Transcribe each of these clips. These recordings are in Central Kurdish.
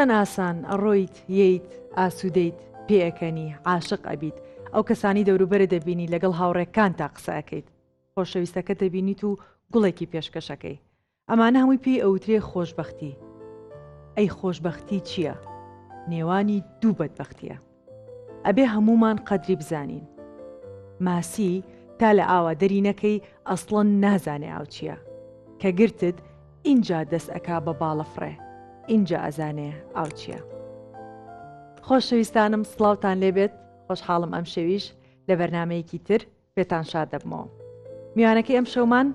چەند ئاسان ئەڕۆیت ییت ئاسوودەیت پێەکەنی عاشق ئەبیت ئەو کەسانی دەوروبەرە دەبینی لەگەڵ هاوڕێکان تا قسەکەیت خۆشەویستەکە دەبینیت و گوڵێکی پێشکەشەکەی ئەمانە هەمووی پێی ئەوترێ خۆشببختی. ئەی خۆشببختی چییە؟ نێوانی دوو بەدبەختیە. ئەبێ هەمومان قەدری بزانین. ماسی تا لە ئاوا دەرینەکەی ئەسڵەن نازانێ ئاو چییە کە گرتت اینجا دەست ئەکا بە باڵەفڕێ اینجا ئەزانێ ئاو چییە. خۆشەویستانم سڵاوتان لێبێت خۆشحاڵم ئەم شەویش لە بەرنمەیەکی تر پێتان شاد دەبمەوە. میوانەکەی ئەم شەومان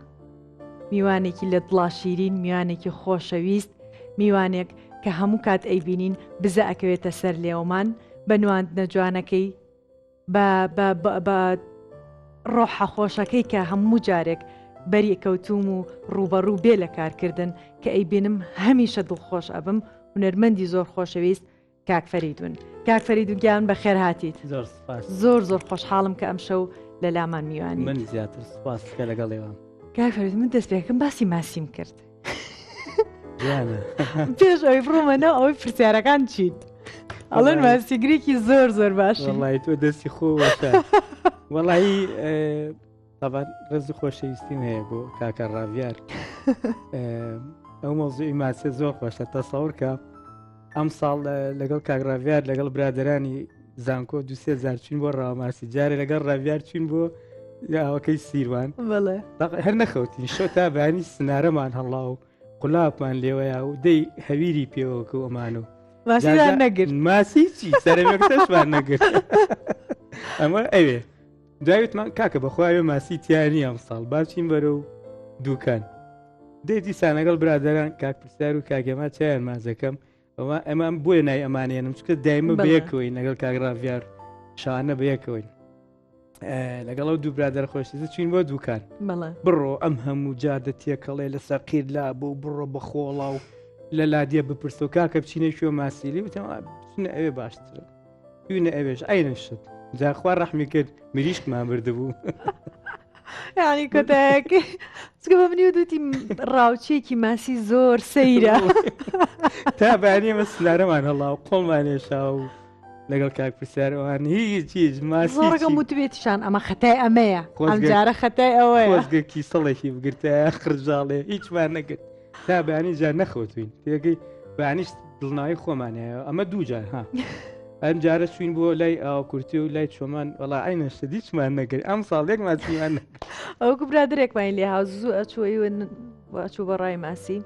میوانێکی لە دڵاشیرین میوانێکی خۆشەویست میوانێک کە هەموو کات ئەیبینین بزە ئەکەوێتە سەر لێومان بە نواندنە جوانەکەی بە ڕۆحە خۆشەکەی کە هەموو جارێک بەری کەوتوم و ڕوبەڕوو بێ لە کارکردن کە ئەیبینم هەمیشە دڵخۆش ئەبم هونەرمەندی زۆر خۆشەویست کاک فەریدون. کاک فەریدون گیان بە خێر هاتیت. زۆر زۆر خۆشحاڵم کە ئەم شەو لە لامان میوانی. من زیاتر سوپاس کە لەگەڵێوە. کاک فەریدون من دەست پێکەم باسی ماسیم کرد. جوانە. پێش ئەوی بڕۆمەنە ئەوەی پرسیارەکان چیت؟ ئەڵێن ماسیگرێکی زۆر زۆر باشی. وەڵی تۆ دەستی خۆوەشە. وەڵی طبعا ڕێز خۆشەویستیم هەیە بۆ کاکە ڕاویار. ئەو مۆزوعی ماسیە زۆر خۆشە تەسەوڕ کە ئەم ساڵ لەگەڵ کاک ڕاویار لەگەڵ برادرانی زانکۆ 2000 چوین بۆ ڕاوماسی جارێ لەگەڵ ڕاویار چوین بۆ یاوەکەی سیروان هەر نەخەوتین شۆ تا بەیانی سنارەمان هەڵا و قولاپمان لێوەیە و دەی هەویری پێوەکە و ئەمانە نەگرت ماسی چی سەرێکتەشمان نەگرت ئەمە ئەوێ داویتمان کاکە بەخوایە ماسی تیانی ئەم ساڵ باچین بەرە و دووکان دەی دیسان لەگەڵ برادران کاک پرسیار و کاگەما چیان مازەکەم ئەمان بۆیە نای ئەمانێنم چکە دایمە بەیەکەوەی لەگەڵ کاگڕاڤیار شانە بەیەکەوەی لەگەڵ ئەو دوو برادر خۆشیزە چین بۆ دووکان بڕۆ ئەم هەموو جادە تێکەڵێ لەسەر قیر لا بۆ بڕۆ بە خۆڵا و لە لادیە بپرسە و کاکە بچینە شوێ ماسیلی وتەوە بچینە ئەوێ باشترە دوینە ئەوێش ئەینەشت جاخوا ڕەحمی کرد مریشکمان بردبوو یعنی کۆتایەکە چکە بە منی و دوتی ڕاوچێکی ماسی زۆر سەیرە تا بەیانیمە سلارەمان هەڵا و قۆڵمانێشا و لەگەڵ کاک پرسیارەوان هیچ ماسی زۆرەکەم وتبێتیشان ئەمە خەتای ئەمەیە ئەم جارە خەتای ئەوەیە خۆزگەکی سەڵێکی بگرتە خرجاڵێ هیچمان نەگرت تا بەیانی جار نەخۆتوین تێگەی بەیانیش دڵناوی خۆمانەیە ئەمە دوو جار ها ئەم جارە چوین بۆ لای ئاو کورتی و لای چۆمان وەڵا ئاینەشتە دیچمان نەگەری ئەم ساڵێک ماچیمان نەگرت ئەوکو برادرێکمان لێ هاوزوو ئەچوو بە ڕای ماسی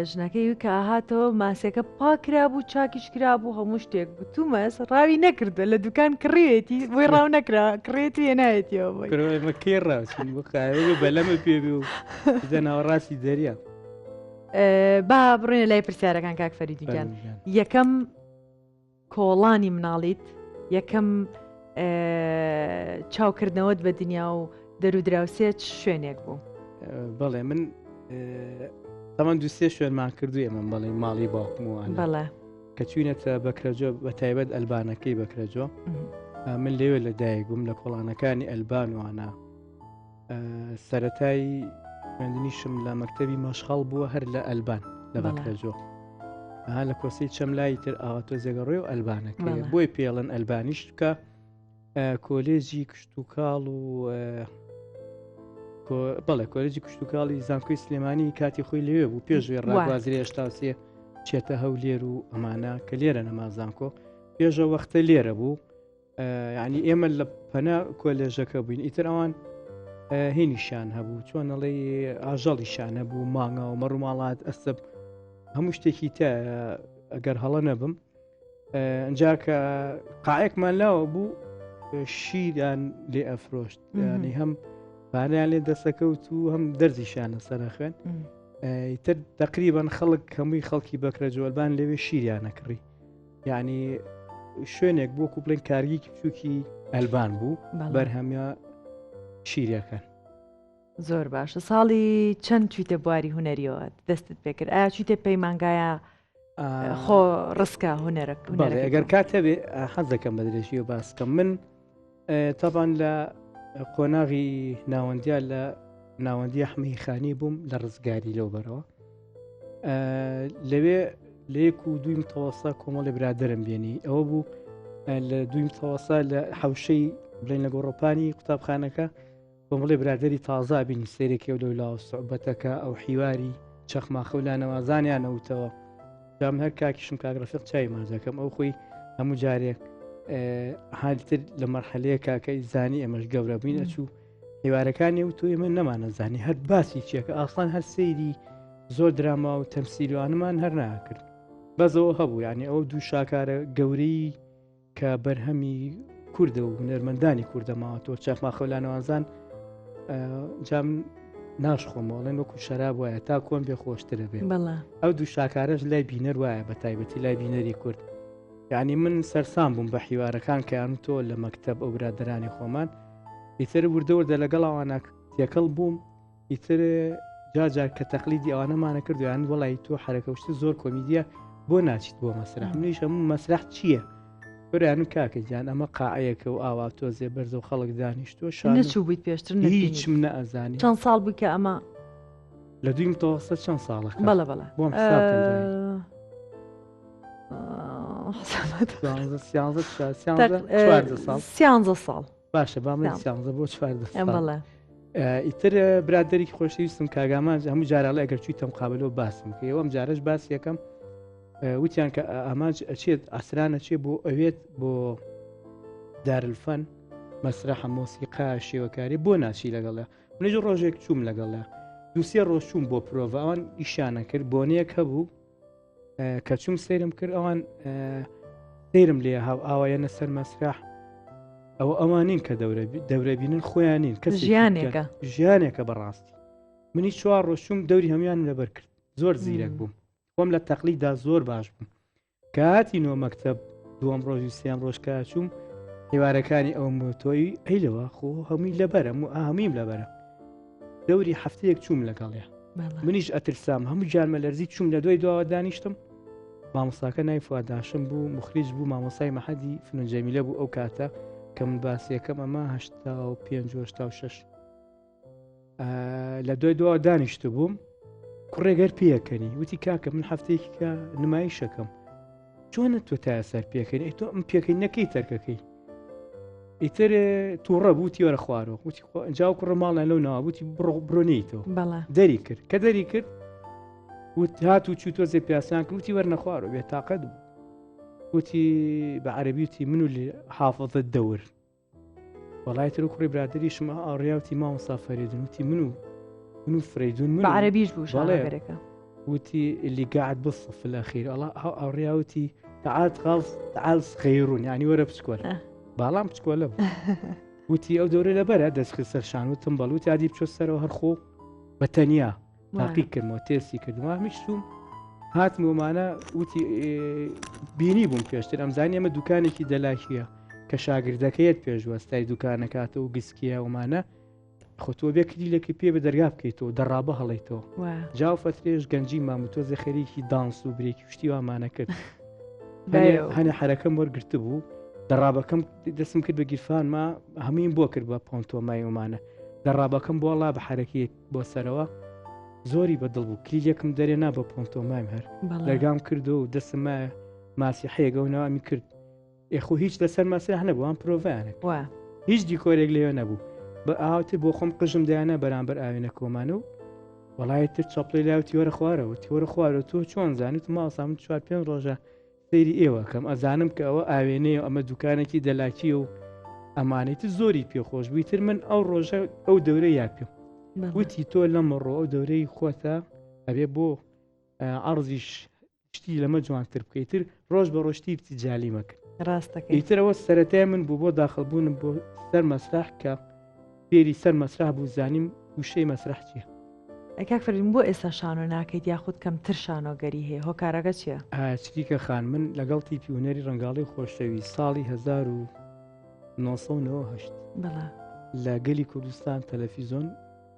ژنەکەی کە هاتەوە ماسیەکە پاکرا بوو چاکیش کرا بوو هەموو شتێک بوو تو مەس ڕاوی نەکردە لە دوکان کڕێتی بۆی ڕاو نەکرا کڕێت وێ نایەتیەوە کێ ڕاوچین بۆ خاوێ بەلەمە پێبی و ناوەڕاستی دەریە با بڕێنە لای پرسیارەکان کاک فەریدیگان یەکەم کۆڵانی مناڵیت یەکەم چاوکردنەوەت بە دنیا و دەرودراوسێت شوێنێک بوو بەڵێ من تەمان دوسێ شوێنمان کردووی ئەمە بەڵێ ماڵی باوکموان بەڵێ کە چوینەتە بەکرەجۆ بە تایبەت ئەلبانەکەی بەکرەجۆ من لێوێ لە دایک بووم لە کۆڵانەکانی ئەلبانوانە سەرەتایی خوێندنیشم لە مەکتەبی مەشخەڵ بووە هەر لە ئەلبان لە بەکرەجۆ لە کۆسی چەملای تر ئاواتۆ زێگەڕێ و ئەلبانەکەی بۆی پێڵن ئەلبانیش کە کۆلێجی کشتتوکاڵ و بەڵێ کۆلێجی کشتتوکاڵی زانکۆی سلێمانی کاتی خۆی لێوێ بوو پێشوێ ڕاگوازری هێشتاسێ چێتە هەولێر و ئەمانە کە لێرە نەمازانکۆ پێشە وەختە لێرە بوو ینی ئێمە لە پەنا کۆلێژەکە بووین ئیتر ئەوان هێنیشان هەبوو چۆنەڵێ ئاژەڵیشان هەبوو مانگا و مەڕووماڵات ئەسب هەموو شتێکی تا ئەگەر هەڵە نەبم ئەجا کە قاعەکمان لاوە بوو شیریان لێ ئەفرۆشت ینی هەم بانیان لێ دەسەکەوت و هەم دەرزیشانە سەرە خوێن تر تقریبان خەڵک هەمووی خەڵکی بەکرەجوەلبان لەوێ شیریان نەکڕی یعنی شوێنێک بۆ کوپڵێن کارگیکی بچووکی ئەلبان بوو بەرهەمیە شیریەکەن زۆر باشە ساڵی چەند چیتە بواری هوەریەوە دەستت پێکرد ئایا چیتە پەیمانگایە خۆ ڕستکە هوەرە ئەگەر کاتە بێ حەزەکەم بەدرێژی و باسکەم من تاوان لە قۆناغی ناوەندیا لە ناوەندی ئەحمەدی خانی بووم لە ڕزگاری لەو بەرەوە لەوێ لەیەک و دوی متەوەسا کۆمەڵی برادرم بێنی ئەوە بوو لە دوی متەوەسا لە حوشەی بڵین لە گۆڕۆپانی قوتابخانەکە کۆمەڵی برادری تازا بینی سێرێکی و لەولا سوحبەتەکە ئەو حیواری چەخماخە و لانەوازانیان نەوتەوە جام هەر کاکیشم کاگرافق چای مازەکەم ئەو خۆی هەموو جارێک حالتر لە مەرحەلەیە کاکەی زانی ئەمەش گەورە بووین ئەچوو هێوارەکانی و تۆ ئێمە نەمانەزانی هەر باسی چیەکە ئاسان هەر سەیری زۆر دراما و تەمسیلوانمان هەر ناکرد بەزەوە هەبوو یعنی ئەو دوو شاکارە گەورەی کە بەرهەمی کووردە و هونەرمەندانی کووردەماوە تۆ چەخماخەولانەوازان جام ناشخۆمەڵێن وەکو شەراب وایە تا کۆم بێ خۆشترە بێ ئەو دوو شاکارەش لای بینەر وایە بە تایبەتی لای بینەری کورد یعنی من سەرسام بووم بە حیوارەکان کەیان تۆ لە مەکتەب ئەو برادرانی خۆمان ئیتر وردەوردە لەگەڵ ئەوانە تێکەڵ بووم ئیتر جاجار کە تەقلیدی ئەوانەمانە کردویان وڵی تۆ حرەکەوشتی زۆر کۆمیدیە بۆ ناچیت بۆ مەسرح منیش هەموو مەسرح چییە بەیان کاکە گیان ئەمە قاعەیەکە و ئاوا تۆزێ بەرزە و خەڵک دانیشتۆ نەچوو بوویت پێشتر هیچم نەئەزانی چەند ساڵ بوو کە ئەمە لە دوی متەوەسەت چەند ساڵەکە بەڵە بەڵە بۆم سیانزە ساڵ باشە با من سیانزە بۆ چواردە ساڵ ئیتر برادێکی خۆشەویستم کاگامان هەموو جارالە ئەگەر چوویتە مقابلەوە باسم کە ئێوەم جارش باس یەکەم وتیان کە ئاماج ئەچێت ئاسرانە چێ بۆ ئەوێت بۆ دارلفەن مەسرحە مۆسیقا شێوەکاری بۆ ناچی لەگەڵە منیش ڕۆژێک چووم لەگەڵە دووسێ ڕۆژ چووم بۆ پرۆڤ ئەوان ئیشانە کرد بۆنەیەک هەبوو کە چووم سەیرم کرد ئەوان سەیرم لێ هاو ئاوایەنە سەر مەسرح ئەوانین کە دەورەبینن خۆیانین کە ژیانێکە بەڕاستی منی چوار ڕۆژ چووم دەوری هەمویان لەبەر کرد زۆر زیرەک بووم خۆم لە تەقلیددا زۆر باش بووم کاتی نۆ مەکتەب دووەم ڕۆژی سێم ڕۆژ کا چووم هێوارەکانی ئەو مۆتۆی ئەیلەوە خۆ هەمووی لەبەرە هەمیم لەبەرە دەوری هەفتەیەک چووم لەگەڵێ منیش ئەترسام هەموو جارمە لەرزی چووم لە دوای دواوە دانیشتم مامۆستاکە نای فواداشم بوو مخریج بوو مامۆسای مەحەدی فنونجەمیلە بوو ئەو کاتە کە من باسیەکەم ئەمە 85 لە دوای دواوە دانیشت بووم کوڕێگەر پێەکەنی وتی کاکە من هەفتەیەکە نمایشەکەم چۆنە تۆ تا سەر پێکەنی تۆ ئەم پێکەی نەکەی تەرکەکەی ئیتر تووڕە بووتی وەرە خوارەوە وتی جااو کوڕە ماڵیان لەو ناوە بوتی بڕۆنیتەوە دەری کرد کە دەری کرد وت هات و چوو تۆزێ پیاسان کرد وتی وەرنە خوارەوە بێ تااقەت بوو وتی بە عەرەبیوتی من و حافظت دەور وەڵایتر و کوڕی برادریشم ئاڕیاوتی مامۆستا فەریدون وتی من و فرەیدون من عەرەبیش بوو شاعرەکە وتی اللي قاعد بالصف في الأخير الله أورياوتي تعال خيرون يعني ورا بسكول باڵام بچکۆلە بوو وتی ئەو دەورە لەبەرە دەستخی سەرشان وتم بەڵ وتی عادی بچۆ سەرەوە هەرخۆ بە تەنیا تاقی کردمەوە تێسی کردمەوە هەمیشتوم هاتمۆمانە وتی بینی بووم پێشتر ئەمزانی ئەمە دوکانێکی دەلاکیە کە شاگردەکەیت پێشوەستای دوکانەکاتە و گسکیە ومانە خۆتۆ بێ کلیلێکی پێ بە دەرگا بکەیتەوە دەڕابە هەڵێیتەوە جاو فەترێش گەنجی ماموتۆزە خەریکی دانس و برێکی شتی وامانە کرد هەنێ حرەکەم وەرگرتە بوو دەڕابەکەم دەستم کرد بە گیرفان ما هەمین بۆ کرد بە پۆنتۆمای ومانە دەڕابەکەم بۆ وڵا بە حرەکەیەک بۆ سەرەوە زۆری بەدڵ بوو کلیلێکم دەرێنا بە پۆنتۆمایم هەر لەرگام کردو و دەستم ماسی حەیەگەونەوەمی کرد ئێخۆ هیچ لەسەر ماسیح نەبوو ئەم پرۆڤیانێک هیچ دیکۆرێک لێوە نەبوو بە ئاوتر بۆ خۆم قژم دایانە بەرامبەر ئاوێنە کۆمانە و وەڵایەتر چاپڵی لاوتی وەرە خوارەوە تیوەرە خوارەوە تۆ چۆن زانیت ماوەسام 4-5 ڕۆژە سەیری ئێوە کەم ئەزانم کە ئەوە ئاوێنەیە ئەمە دوکانێکی دەلاکیە و ئەمانێتی زۆری پێخۆش بوویتر من ئەو ڕۆژە ئەو دەورە یاپیم وتی تۆ لەمەڕۆ ئەو دەورەی خۆتە ئەبێ بۆ عەرزیش شتی لەمە جوانتر بکەیتر ڕۆژ بە ڕۆژتی بتی جالی مەکرد ڕاستەکە ئیترەوە سەرەتای من بوو بۆ داخڵبوونم بۆ سەر مەسرح کە پێری سەر مەسرح بوو زانیم وشەی مەسرح چییە ئەکاک فەرین بۆ ئێستا شانۆ ناکەیت یاخود کەمتر شانۆگەری هەیە هۆکارەکە چییە؟ چریکە خان من لەگەڵ تیپی هونەری ڕەنگاڵی خۆشەوی ساڵی 1990 لە گەلی کوردستان تەلەڤیزۆن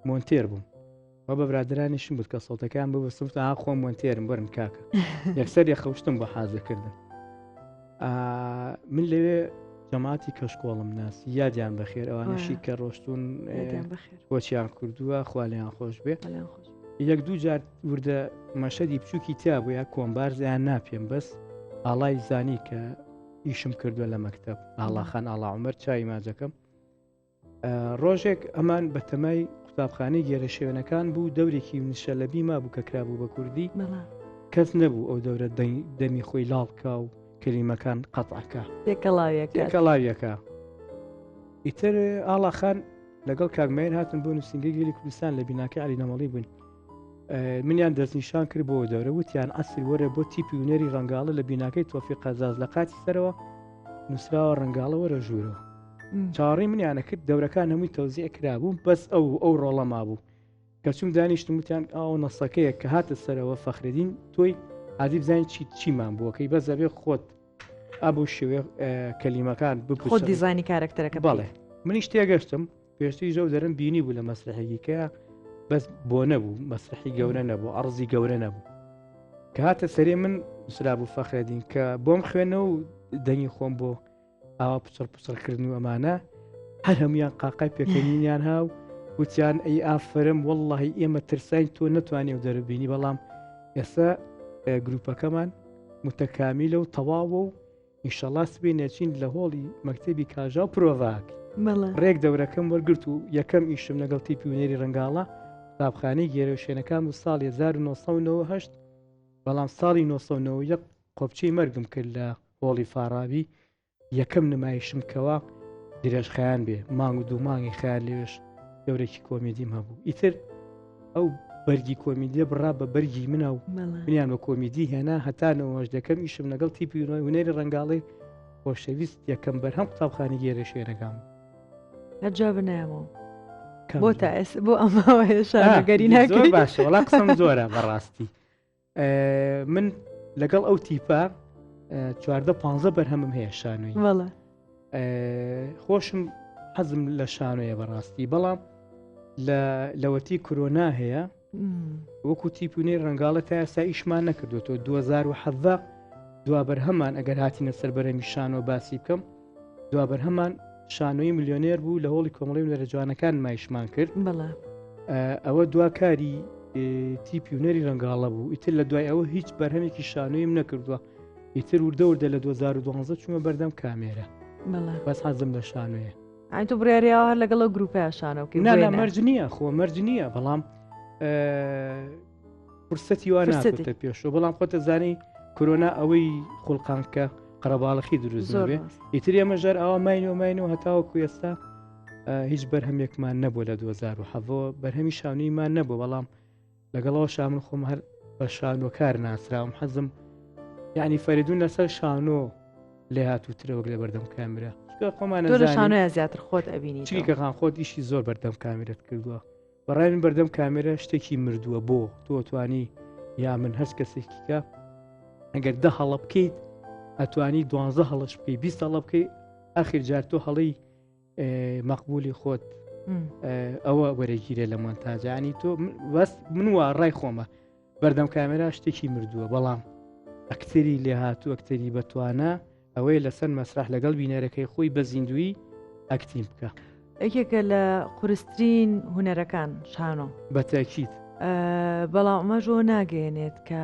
مۆنتێر بووم وە بە برادرانیشم بود کە سەڵتەکان ببەستم تا خۆم مۆنتێرم بەرن کاکە یەکسەر یەخەوشتم بە حازەکردن من لەوێ جەماعەتی کەشکۆڵم ناسی یادیان بەخێر ئەوانەشی کە ڕۆشتون بۆچیان کردووە خوا لێیان خۆش بێ یەک دوو جار وردە مەشەدی بچووکی تیا بوو یا کۆمبارزیان ناپێم بەس ئاڵای زانی کە ئیشم کردووە لە مەکتەب ئاڵاخان ئاڵا عومەر چای ماجەکەم ڕۆژێک ئەمان بە تەمای قوتابخانەی گێرە شێوەنەکان بوو دەورێکی نیشەلەبی ما بوو کە کرابوو بە کوردی کەس نەبوو ئەو دەورە دەمی خۆی لاڵکە و کەلیمەکان قەتعەکە تێکەڵاویەکە ئیتر ئاڵاخان لەگەڵ کاگمەیر هاتن بۆ نووسنگی گەلی کوردستان لە بیناکە علی نەمەڵی بوون منیان دەستنیشان کرد بۆ دەورە وتیان ئەسر وەرە بۆ تیپی ونەری ڕەنگاڵە لە بیناکەی تۆفیق قەزاز لە قاتی سەرەوە نووسراوە ڕەنگاڵە وەرە ژوورەوە چاڕی منیانە کرد دەورەکان هەمووی تەوزیع کرابوو بەس ئەو ڕۆڵە مابوو کەچوم دانیشتم وتیان ئاو نەسەکەیە کە هاتە سەرەوە فەخرەدین تۆی عادی بزانین چیمان بووەکەی بەس دەبێ خۆت ئابوو شێوێ کەلیمەکان خۆ دیزانی کارکتەرەکە بەڵێ منیش تێگەشتم پێشتری ژەو دەرم بینی بوو لە مەسرحێکی کە بەس بۆ نەبوو مەسرحی گەورە نەبوو ئەڕزی گەورە نەبوو کە هاتە سەرێ من نووسرابوو فەخرەدین کە بۆم خوێنەوە و دەنگی خۆم بۆ ئاوا پچڕکردن و ئەمانە هەر هەمویان قاقای پێکەنینیان هاو وتیان ئەی ئافرم وەڵڵاهی ئێمە ترساین تۆ نەتوانێ و دەربینی بەڵام ئێستا گروپەکەمان متەکامیلە و تەواوە و ئینشەڵا سبێ نەچین لە هۆڵی مەکتەبی کاژا و پرۆڤاک ڕێک دەورەکەم وەرگرت و یەکەم ئیشم لەگەڵ تیپی ونێری ڕەنگاڵە قوتابخانەی گێرەشێنەکان و ساڵی 1990 بەڵام ساڵی 1990 قۆبچەی مەرگم کرد لە هۆڵی فارابی یەکەم نمایشم کەوا درێژخایان بێ مانگ و دوو مانگی خیال لێش دەورێکی کۆمیدیم هەبوو ئیتر ئەو بەرگی کۆمیدیە بڕا بە بەرگی منە و منیان بە کۆمیدی هێنا هەتانەوەش دەکەم ئیشم لەگەڵ تیپی ونێری ڕەنگاڵی خۆشەویست یەکەم بەرهەم قوتابخانەی گێرەشێنەکان هەرجا بنایەوە بۆ تا ئێس بۆ ئەماوەیە شارەگەری ناکەی باشە وەڵا قسەم زۆرە بەڕاستی من لەگەڵ ئەو تیپە 14-15 بەرهەمم هەیە شانۆی خۆشم حەزم لە شانۆیە بەڕاستی بەڵام لەوەتی کۆرۆنا هەیە وەکو تیپونەی ڕەنگاڵە تا ئێستا ئیشمان نەکردوێتەوە 2017 دوا بەرهەمان ئەگەر هاتینە سەر بەرەمی شانۆ باسی بکەم دوا بەرهەمان شانۆی ملیۆنێر بوو لە هۆڵی کۆمەڵی ونەرە جوانەکان مایشمان کرد ئەوە دواکاری تیپیونەری ڕەنگاڵە بوو ئیتر لە دوای ئەوە هیچ بەرهەمێکی شانۆیم نەکردووە ئیتر وردەوردە لە 2012 چوومە بەردەم کامێرە بەس حەزم لە شانۆیە ئەین تۆ بڕیاریەوە هەر لەگەڵ گروپە شانۆکە مەرج نییە خۆ مەرج نییە بەڵام فرسەتی وان ناکەوتە پێشەوە بەڵام خۆتە زانی کۆرۆنا ئەوەی خوڵقانکە قەرەباڵەخی دروست نەبێ ئیتر ئێمە ژەر ئەوە ماینەوە هەتاوەکو ئێستا هیچ بەرهەمێکمان نەبوو لە 2007 بەرهەمی شانویمان نەبوو بەڵام لەگەڵەوە شامن خۆم هەر بە شانۆکار ناسراوم حەزم یعنی فەریدون لەسەر شانۆ لێ هاتووترەوەک لە بەردەم کامرە لە شانۆیە زیاتر خۆت ئەبینی چیکەخان خۆت ئیشی زۆر بەردەم کامرت کردووە بەڕای من بەردەم کامێرە شتێکی مردووە بۆ تۆتوانی یا من هەست کەسێکیکە ئەگەر 10 هەڵە بکەیت ئەتوانی 12 هەڵەش بکەی 20 هەڵە بکەی ئاخر جار تۆ هەڵی مەقبولی خۆت ئەوە وەرەگیرێ لە مۆنتاژانی تۆ من وا ڕای خۆمە بەردەم کامێرا شتێکی مردووە بەڵام ئەکتەری لێ هاتوو ئەکتەری بەتوانە ئەوەی لەسەر مەسرح لەگەڵ بینەرەکەی خۆی بە زیندوی ئەکتیم بکە یەکێکە لە قورسترین هونەرەکان شانۆ بەتاکید بەڵام ئەمەژۆ ناگەێنێت کە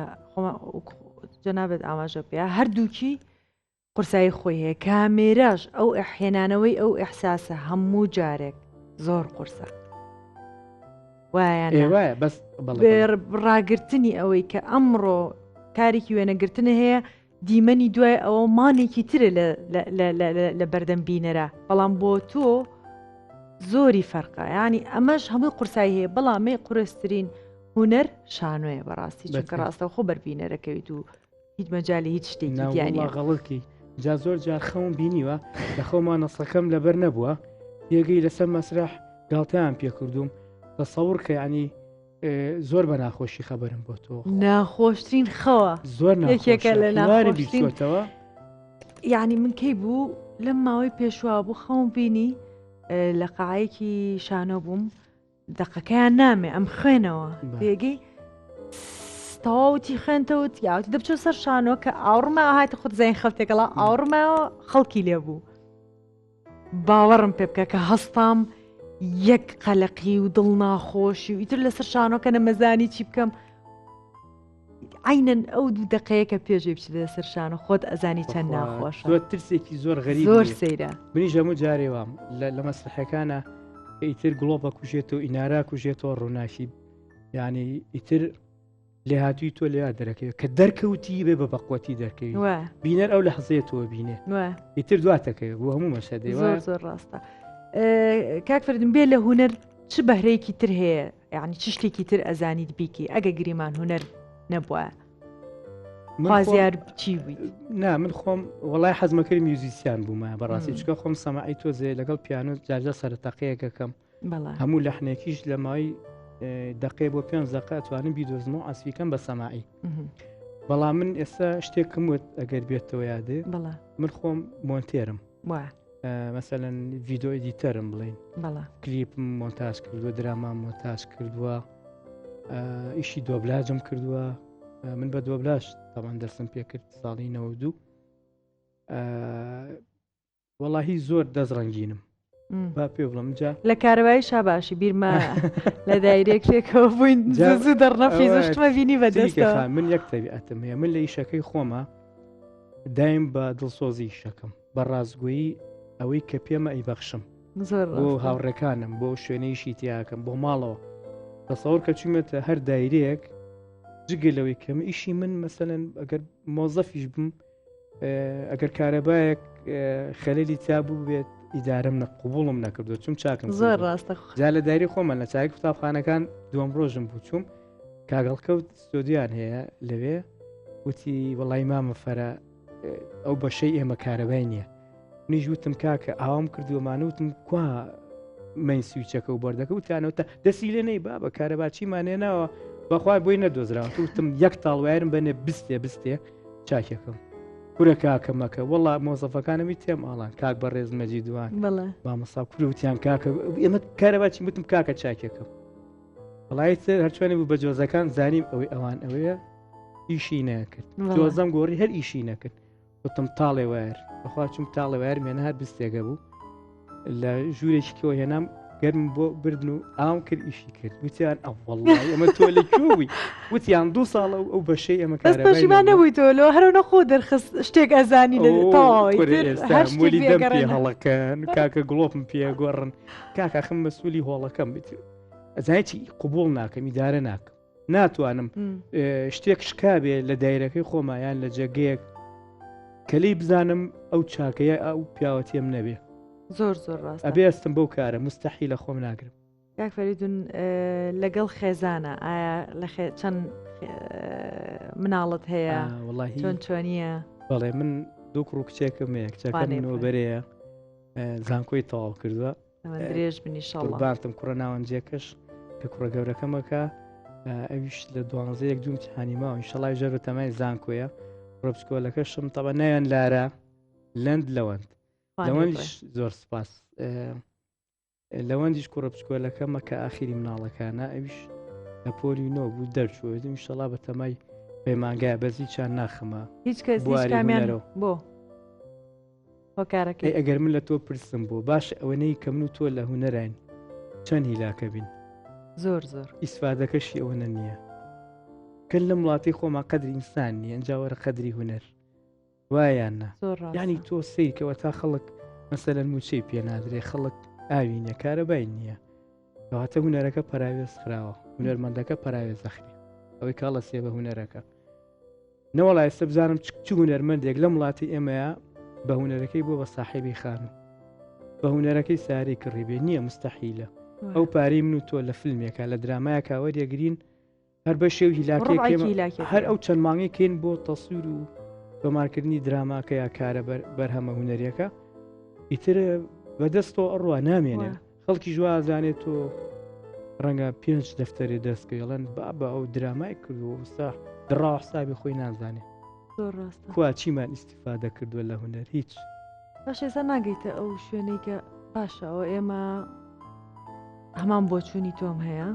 جەنابێت ئاماژە پێ هەردووکی قورسایی خۆی هەیە کامێراش ئەو ئەحێنانەوەی ئەو ئەحساسە هەموو جارێک زۆر قورسە وایە بەس ڕاگررتنی ئەوەی کە ئەمڕۆ کارێکی وێنەگرتنە هەیە دیمەنی دوای ئەوە مانێکی ترە لە بەردەم بینەرە بەڵام بۆ تۆ زۆری فەرقە ینی ئەمەش هەمووی قورسایی هەیە بەڵامێ قورسترین هونەر شانۆیە بەڕاستی چونکە ڕاستە خۆ بەربینەرەکەویت و هیچ مەجای هیچ شتێکی دیانە غەڵکی جا زۆر جار خەون بینیوە لە خۆمان نەسەکەم لەبەر نەبووە یەگەی لەسەر مەسرح گاڵتەیان پێکردوم تەسەوور کە ینی زۆر بە ناخۆشی خەبەرم بۆ تۆ ناخۆشترین خەوە زۆر یەکێکە لە ناخۆشتەوە یعنی من کەی بوو لەم ماوەی پێشوا بوو خەون بینی لە قاعەیەکی شانۆ بووم دەقەکەیان نامێ ئەم خوێنەوە پێگەی تەواوتی خوێنتەوت یاوتی دەبچۆ سەر شانۆ کە ئاوڕما هاتە خودت زین خەڵتێکەڵا ئاوڕماەوە خەڵکی لێبوو باوەڕم پێ بکە کە هەستام یەک قەلەقی و دڵ ناخۆشی و ئیتر لەسەر شانۆکە نەمەزانی چی بکەم عینەن ئەو دوو دقەیەکە پێشێ بچێت لەسەر شانۆ خۆت ئەزانی چەند ناخۆشە زۆر ترسێکی زۆر غەریب زۆر سەیرە منیش هەموو جارێوام لە مەسلحەکانە ئیتر گڵۆپە کوژێتەوە ئینارا کوژێتەوە ڕووناشی یعنی ئیتر لێ هاتووی تۆ لێ دەرەکەوێت کە دەرکەوتی بێ بە بەقوەتی دەرکەوی بینەر ئەو لە حەزێتەوە بینێ ئیتر دواتەکەوێت بۆ هەموو مەشەدێ زۆر زۆر ڕاستە کاک فەردن بێ لە هوەر چ بەهرەیەکی تر هەیە یعنی چ شتێکی تر ئەزانیت بیکی ئەگە گریمان هوەر نەبووە خوازیار چی بوویت نا من خۆم وڵای حەزمەکەی میوزیسیان بوومە بەڕاستی چکە خۆم سەماعی تۆزێ لەگەڵ پیانۆ جارجە سەرتەقەیەکەکەم هەموو لەحنێکیش لە ماوەی دقێ بۆ 5 دقە توانم بیدۆزمەوە ئاسفیکەم بە سەماعی بەڵام من ئێستا شتێکم وت ئەگەر بێتەوە یادێ من خۆم مۆنتێرم مەسەلەن ڤیدۆ ئیدیتەرم بڵین کلیپم مۆنتاژ کردووە درامام مۆنتاژ کردووە ئیشی دۆبلاژم کردووە من بە دۆبلاژ تاوان دەستم پێ کرد ساڵی 92 وەڵاهی زۆر دەستڕەنگینم با پێ بڵم جا لە کارەوەی شاباشی بیرمە لە دایرێکێکەوە بووین زوو دەڕنەفی زشتمە بینی بەدەستەوە من یەک تەبیعەتم هەیە من لە ئیشەکەی خۆمە دایم بە دڵسۆزی شەکەم بە ڕازگۆیی ئەوەی کە پێمە ئەیبەخشم بۆ هاوڕێکانم بۆ شوێنەیشی تیاکەم بۆ ماڵەوە تەسەوڕ کە چوومێتە هەر دایرەیەک جگەلەوەی کەم ئیشی من مەسەلەن ئەگەر مۆزەفیش بم ئەگەر کارەبایەک خەلەلی تابوو بێت ئیدارم قوبوڵم نەکردو چوم چاکم زۆر ڕاستە جا لە دایری خۆمە لە چاک قوتابخانەکان دووەم ڕۆژم بوو چوم کاگەڵکەوت ستۆدیان هەیە لەوێ وتی وەڵای مامە فەرە ئەو بەشەی ئێمە کارەبای نییە منیش وتم کاکە ئاوام کردووەمانە وتم کوا مەین سویچەکە و بەردەکە وتیانەوە دەسی لێ نەی با بە کارەباچیمانێنەوە بەخوای بۆی نەدۆزراوە وتم یەک تاڵوایرم بەنێ بستێ چاکێکم کورە کاکەمەکە وەڵا مۆزەفەکانمی تێم ئاڵان کاک بە ڕێز مەجی دوان مامەسا کوروتیان کاکە ئێمە کارەباچی وتم کاکە چاکێکم وڵای تر هەرچوانێ بوو بە جۆزەکان زانیم ئەوەی ئەوان ئەوەیە ئیشی نەکرد جۆزەم گۆڕی هەر ئیشی نەکرد وتم تاڵێ وایە بەخوا چوم تاڵێ وایە مێنە هەر بستێگە بوو لە ژوورێکیەوە هێنام گەرم بۆ بردن و ئام کرد ئیشی کرد وتیان ئەوڵی ئەمە تۆ لە کووی وتیان 2 ساڵە ئەو بەشەی ئەمە کارەبایمان نەبووی تۆلۆ هەرەوە نەخۆ دەرخست شتێک ئەزانی لە مولی دەم پێ هەڵەکەن کاکە گڵۆپم پێ گۆڕن کاکە خم مەسئولی هۆڵەکەم بێت ئەزانێتی قوبوڵ ناکەم ئیدارە ناکەم ناتوانم شتێک شکابێ لە دایرەکەی خۆمایان لە جێگەیەک کەلی بزانم ئەو چاکەیە ئەو پیاوەتیم نەبێ زۆر زۆر ڕاست ئەبێ ئەستم بەو کارە مستەحی لە خۆم ناگرم کاک فەریدون لەگەڵ خێزانە ئایا لە چەند مناڵت هەیە چۆن چۆنیە بەڵێ من دوو کوڕ کچێکم هەیە کچەکەمەوە بەرەیە زانکۆی تەواو کردووە درێژ بنیشەڵ بارتم کوڕە ناوەنجێکەش کە کوڕە گەورەکەمەکە ئەویش لە 12 دوم جیهانی ماوە ئینشەڵای ژەر بە تەمای زانکۆیە ڕۆپسکۆلەکەشم تەبە نەیان لارە لەند لەوەند لەوەندیش زۆر سپاس لەوەندیش کوڕە بچکۆلەکەمە کە ئاخیری مناڵەکانە ئەویش لە پۆلی نۆ بوو دەرچوە ئینشەڵا بە تەمای پەیمانگای بەزی چیان ناخەمە هیچ کەس بۆ هۆکارەکەی ئەگەر من لە تۆ پرسم بۆ باش ئەوەنەی کە من و تۆ لە هوەرین چەند هیلاکە بین زۆر ئیسفادەکەشی ئەوەنە نییە کە لە وڵاتی خۆما قەدری ئینسان نیە ئەنجاوەرە قەدری هوەر وایاننا یعنی تۆ سیرکەوە تا خەڵک مەسەلەن موچەی پێ نادرێ خەڵک ئاوینە کارەبای نییە کەواتە هوەرەکە پەراوێز خراوە هوەرمەندەکە پەراوێز ئەخرێ ئەوەی کاڵە سێ بە هوەرەکە نەوەڵای ئێستا بزانم چ هوەرمەندێک لە وڵاتی ئێمەیە بە هوەرەکەی بۆ بە ساحێبی خانم بە هوەرەکەی ساری کڕی بێ نییە مستەحیلە ئەو پارەی من و تۆ لە فیلمێکە لە درامایە کاوەریەگرین هەر بە شێو هیلاکێک هەر ئەو چەند مانگێکین بۆ تەسوور و تۆمارکردنی دراماکە یا کارە بەرهەمە هوەرەکە ئیتر بەدەستەوە ئەڕوا نامێنێ خەڵکی ژوازانێت تۆ ڕەنگە 5 دەفتەری دەستکەڵەن بە ئەو درامای کردو ئستا دڕاو حسابی خۆی نازانێت کوا چیمان ئیسیفادە کردووە لە هوەر هیچ باشێستا ناگەیتە ئەو شوێنەی کە پاشەوە ئێمە هەمان بۆچوونی تۆم هەیە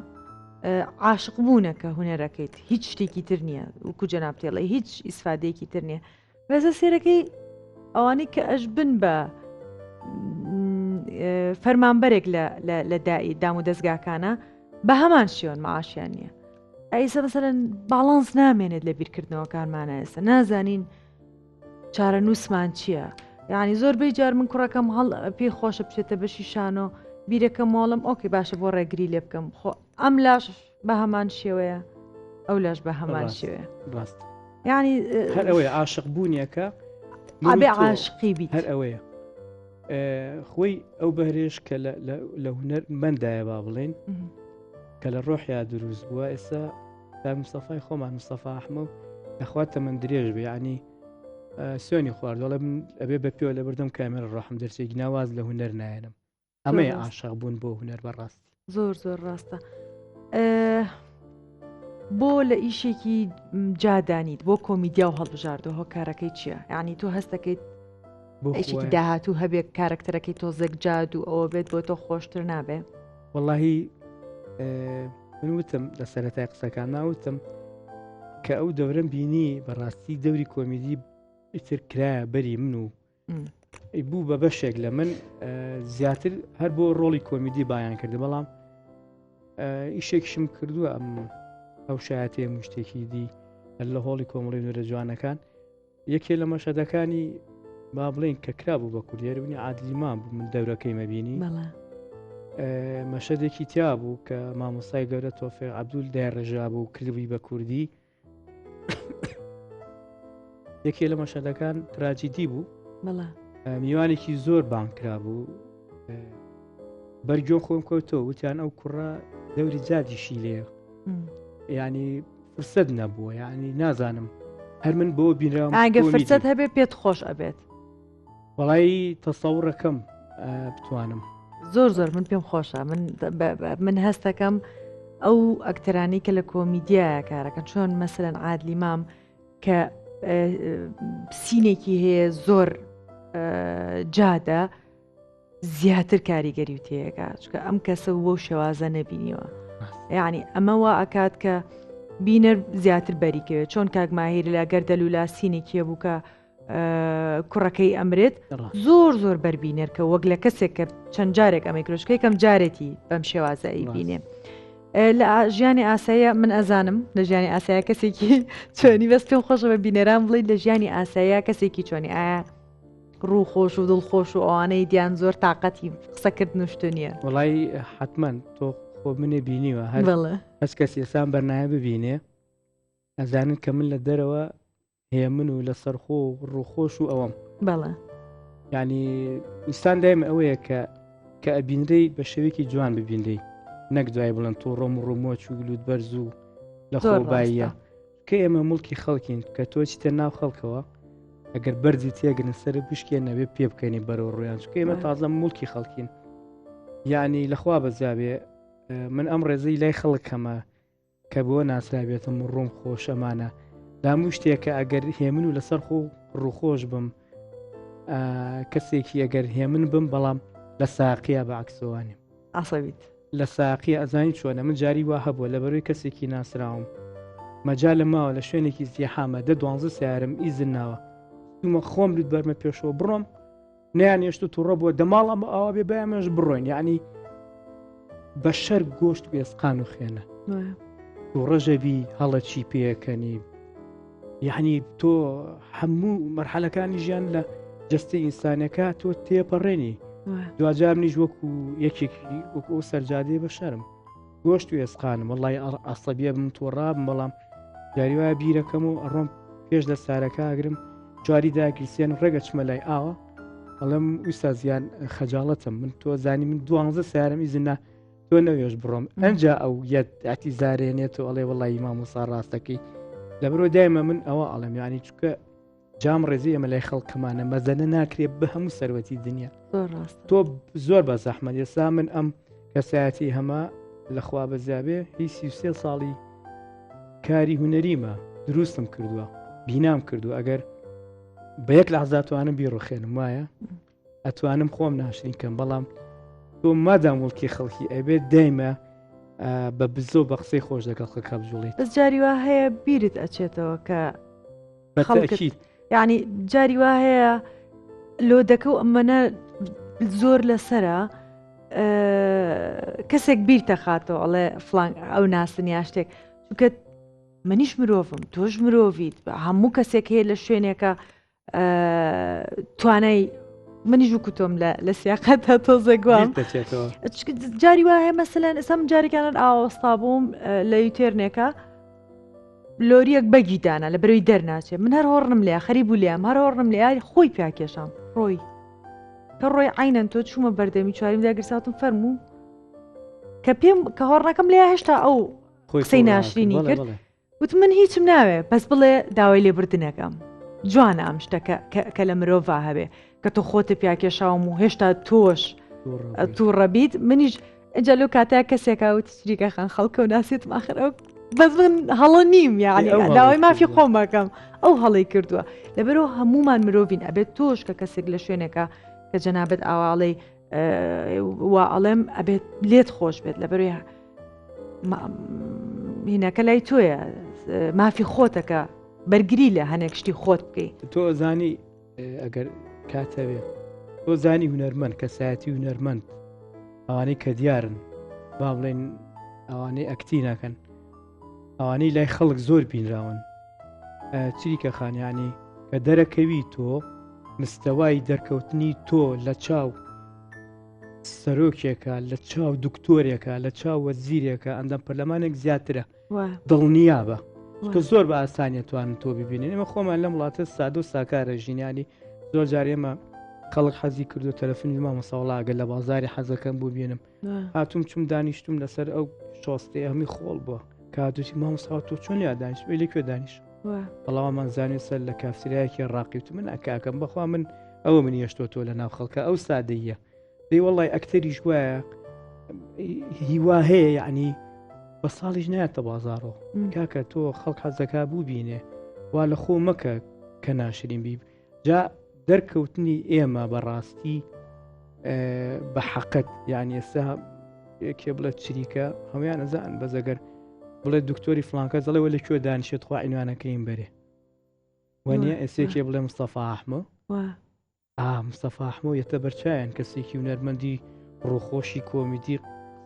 عاشق بوونەکە هوەرەکەیت هیچ شتێکی تر نییە وکو جەنابتێڵی هیچ ئیسفادەیەکی تر نییە بەزە سێرەکەی ئەوانەی کە ئەش بن بە فەرمانبەرێک لە دای دام و دەستگاکانە بە هەمان شێوەن معاشیان نییە. ئەیسا مەسەرەن باڵانس نامێنێت لە بیرکردنەوەکانمانە ئێستا نازانین چارە نووسمان چییە. یعنی زۆربەی جار من کوڕەکەم هەڵ پێی خۆشە بچێتە بەشی شانۆ بیرەکە مۆڵم ئۆکی باشە بۆ ڕێگری لێ بکەم خۆ ئەم لاش بە هەمان شێوەیە ئەو لاش بە هەمان شێوەیە ڕاست یعنی هەر ئەوەیە عاشق بوونیەکە ئابێ عاشقی بیت هەر ئەوەیە خۆی ئەو بەهرێش کە لە هونەر بەندایە با بڵێن کە لە ڕۆحیا دروست بووە ئێستا تا مستەفای خۆمان مستەفا ئەحمە دەخواتە من درێژ بێ ینی سوێنی خواردوڵە من ئەبێ بە پێوە لە بردەم کامێرە ڕۆحم دەرچێکی ناواز لە هونەر نایەنم ئەمەیە عاشق بوون بۆ هونەر بەڕاستی زۆر زۆر ڕاستە. بۆ لە ئیشێکی جادانیت بۆ کۆمیدیا و هەڵبژاردەوە هۆکارەکەی چییە؟ یعنی تۆ هەستەکەیت ئیشێکی داهاتوو هەبێت کارکتەرەکەی تۆزێک جاد و ئەوە بێت بۆ تۆ خۆشتر نابێ؟ وەڵاهی من وتم لە سەرەتای قسەکان ناوتم کە ئەو دەورم بینی بەڕاستی دەوری کۆمیدی ئیتر کرایە بەری من و بوو بە بەشێک لە من زیاتر هەر بۆ ڕۆڵی کۆمیدی بایان کردی بەڵام ئیشێکشم کردووە ئەو شایەتەیە شتێکی دی لە هۆڵی کۆمەڵی نورە جوانەکان یەکێ لە مەشەدەکانی با بڵێن کە کرابوو بە کوردێربوونی عادلیمان بوو من دەورەکەی مەبینی مەشەدێکی تیا بوو کە مامۆستای گەورە تۆفیق عەبدول دایڕێژا بوو کردبووی بە کوردی یەکێ لە مەشەدەکان تراجیدی بوو میوانێکی زۆر بانکرا بوو بەرگۆ خۆم کەوتەوە وتیان ئەو کوڕە دەوری جادیشی لێ ینی فرسەت نەبووە یعنی نازانم هەر من بۆ بینراوە ئەگە فرسەت هەبێ پێت خۆش ئەبێت وەڵی تەسەوڕەکەم بتوانم زۆر زۆر من پێم خۆشە من هەستەکەم ئەو ئەکتەرانی کە لە کۆمیدیایە کارەکەن چۆن مەسەرەن عادلی مام کە سینێکی هەیە زۆر جادە زیاتر کاریگەری و تێگا چکە ئەم کەسە بۆ شێوازە نەبینیوە یعنی ئەمەوە ئەکات کە بینەر زیاتر بەریکەوێت چۆن کاگماهیر لە گەردەلولا سینێکیە بوو کە کوڕەکەی ئەمرێت زۆر زۆر بەربینەر کە وەک لە کەسێک کە چەند جارێک ئەمەی کرۆشکەی کەم جارێتی بەم شێوازایی بینێ لە ژیانی ئاساییە من ئەزانم لە ژیانی ئاسایە کەسێکی چۆنی بەست پێم خۆشە بە بینەران بڵیت لە ژیانی ئاساییە کەسێکی چۆنی ئایا ڕوو خۆش و دڵخۆش و ئەوانەی دیان زۆر تااقەتی قسەکردن شتو نییە وڵی حتمما تۆ خۆ منێ بینیوە هەست کەس ئێسان بەرنایە ببینێ ئەزانن کە من لە دەرەوە هەیە من و لە سەرخۆ و ڕووخۆش و ئەوەم بەڵێ ینی ئینسان دایم ئەوەیە کە ئەبینرەی بە شێوێکی جوان ببینرەی نەک دوای بڵند تۆ ڕۆم و ڕۆمۆچ و گلوت بەرز و لە خۆباییە کە ئێمە مڵکی خەڵکین کە تۆ چیتە ناو خەڵکەوە ئەگەر بەرزی تێگرن سەر بشکێن نەبێ پێ بکەنی بەرەو ڕویان چکە ئێمە تازە مڵکی خەڵکین یعنی لەخوا بەزیابێ من ئەم ڕێزەی لای خەڵکەمە کە بۆ ناسرابێتم ڕۆم خۆشەمانە داموو شتێکە ئەگەر هێمن و لەسەر خۆ ڕووخۆش بم کەسێکی ئەگەر هێمن بم بەڵام لە ساقیە بە عکسۆوانیم ئاسەویت لە ساقی ئەزانی چۆنە من جاری وا هەبووە لە بەروی کەسێکی ناسراوم مەجا لە ماوە لە شوێنێکی زیحامە 12 سیارم ئیزن ناوە دومە خۆم لوت بەرمە پێشەوە بڕۆم نیانێشت و تووڕە بووە دەماڵ ئەمە ئاوا بێ بەیامێش بڕۆین یعنی بە شەر گۆشت و ێسقان و خێنە و ڕەژەبی هەڵە چی پێەکەنی یعنی تۆ هەموو مەرحەلەکانی ژیان لە جەستی ئینسانەکە تۆ تێپەڕێنی دوجار منیش وەکو یەکێکی وەکو سەرجادێ بە شەرم گۆشت و ێسقانم وەڵی ئەسەبیە بم تۆڕابم بەڵام جاری وایە بیرەکەم و ئەڕۆم پێش لە سارەکە ئاگرم جواری داگریسیان ڕێگە چمە لای ئاوە ئەڵم ویستا زیان خەجاڵەتم من تۆ زانی من 12 سیارم ئیزنە تۆ نەوێش بڕۆم ئەنجا ئەو یەتی زارێنێت و ئەڵێ وەڵی مامۆسا ڕاستەکەی لەبەرۆ دایمە من ئەوە ئەڵم یانی چکە جام ڕێزی ئەمە لای خەڵکەمانە مەزەنە ناکرێت بە هەموو سەروەتی دنیا تۆ زۆر بە زەحمەت ێستا من ئەم کەسایەتی هەمە لەخوا بەزیابێ هیچ 33 ساڵی کاری هونەریمە دروستم کردووە بینام کردو ئەگەر بە یەک لە حەزاتوانم بیڕۆخێنم وایە ئەتوانم خۆم ناشرین کەم بەڵام تۆ مادام وڵکی خەڵکی ئەبێت دایمە بە بزۆ بە قسەی خۆش دەکە خەکە بجوڵیت بەس جاری وا هەیە بیرت ئەچێتەوە کە یعنی جاری وا هەیە لۆ دەکە و ئەمەە زۆر لەسرە کەسێک بیر تەخاتەوە ئەڵێ فلان ئەو ناسنیا شتێک چونکە منیش مرۆڤم تۆش مرۆڤیت هەموو کەسێک هەیە لە شوێنێکە توانای منیش وکوتۆم لە سیاقەتە تۆزە گوام جاری وایە مەسەلەن ئێستا من جارێکیانت ئاوەستا بووم لە یوتێرنێکە لۆریەک بەگیدانە لە بەرەوەی دەرناچێت من هەر هۆڕنم لێ خەری بوو لێم هەر هۆڕنم لێ خۆی پیاکێشام ڕۆی کە ڕۆی عینەن تۆ چوومە بەردەمی چواریم داگرساتم فەرموو کە پێم کە هۆڕەکەم لێ هێشتا ئەو قسەی ناشرینی کرد وت من هیچم ناوێ بەس بڵێ داوای لێبردنەکەم جوانە ئەم شتە کە لە مرۆڤ هەبێ کە تۆ خۆتە پیاکێشاوم و هێشتا تۆش تووڕەبیت منیش ئەجا لەو کاتای کەسێکا وتی چریکە خان خەڵکە و ناسێتم ئاخر ئەو بەس من هەڵە نیم یعنی داوای مافی خۆم بکەم ئەو هەڵی کردووە لەبەرەوە هەمومان مرۆڤین ئەبێت تۆش کە کەسێک لە شوێنێکە کە جەنابەت ئاواڵەی وا ئەڵێم ئەبێت لێت خۆش بێت لەبەرەوەی هینەکە لای تۆیە مافی خۆتەکە بەرگری لە هەنێک شتی خۆت بکەیت تۆ زانی ئەگەر کاتەوێ تۆ زانی هونەرمەند کەسایەتی هونەرمەند ئەوانەی کە دیارن با بڵێن ئەوانەی ئەکتی ناکەن ئەوانەی لای خەڵک زۆر بینراون چریکە خانیانی کە دەرەکەوی تۆ مستەوای دەرکەوتنی تۆ لە چاو سەرۆکێکە لە چاو دکتۆرێکە لە چاو وەزیرێکە ئەندەم پەرلەمانێک زیاترە دڵنیابە کە زۆر بە ئاسانیە توانن تۆ ببینێن ئێمە خۆمان لەم وڵاتە سادە و ساکارە ژینیانی زۆر جار ئێمە خەڵک حەزی کردو تەلەفۆنی مامۆساوڵاگە لە بازاری حەزەکەم بوو بێنم هاتووم چوم دانیشتم لەسەر ئەو شۆستەی هەمی خۆڵ بووە کاتوتی مامۆساوە تۆ چۆن یا دانیشت لەکوێ دانیش بەڵاومان زانێت سەر لە کافسرایەکی ڕاقیوت من ئەکاکەم بەخوا من ئەوە من هێشتۆ تۆ لە ناو خەڵکە ئەو سادەیە دەی وەڵی ئەکتەریش وایە هیوا هەیە یعنی بە ساڵیش نایەتە بازارەوە کاکە تۆ خەڵک حەزەکە بوو بینێ وا لە خۆ مەکە کە ناشرین بی جا دەرکەوتنی ئێمە بەڕاستی بە حەقت یعنی ئێستا یەکێ بڵێت چریکە هەمویان ئەزان بەزەگەر بڵێ دکتۆری فلانکە دەڵێ وە لەکوێ دانیشێت خوا عینوانەکەیم بەرێ وەنیە ئێسێکێ بڵێ مستەفا ئەحمە مستەفا ئەحمە یەتە بەرچایەن کەسێکی هونەرمەندی ڕووخۆشی کۆمیدی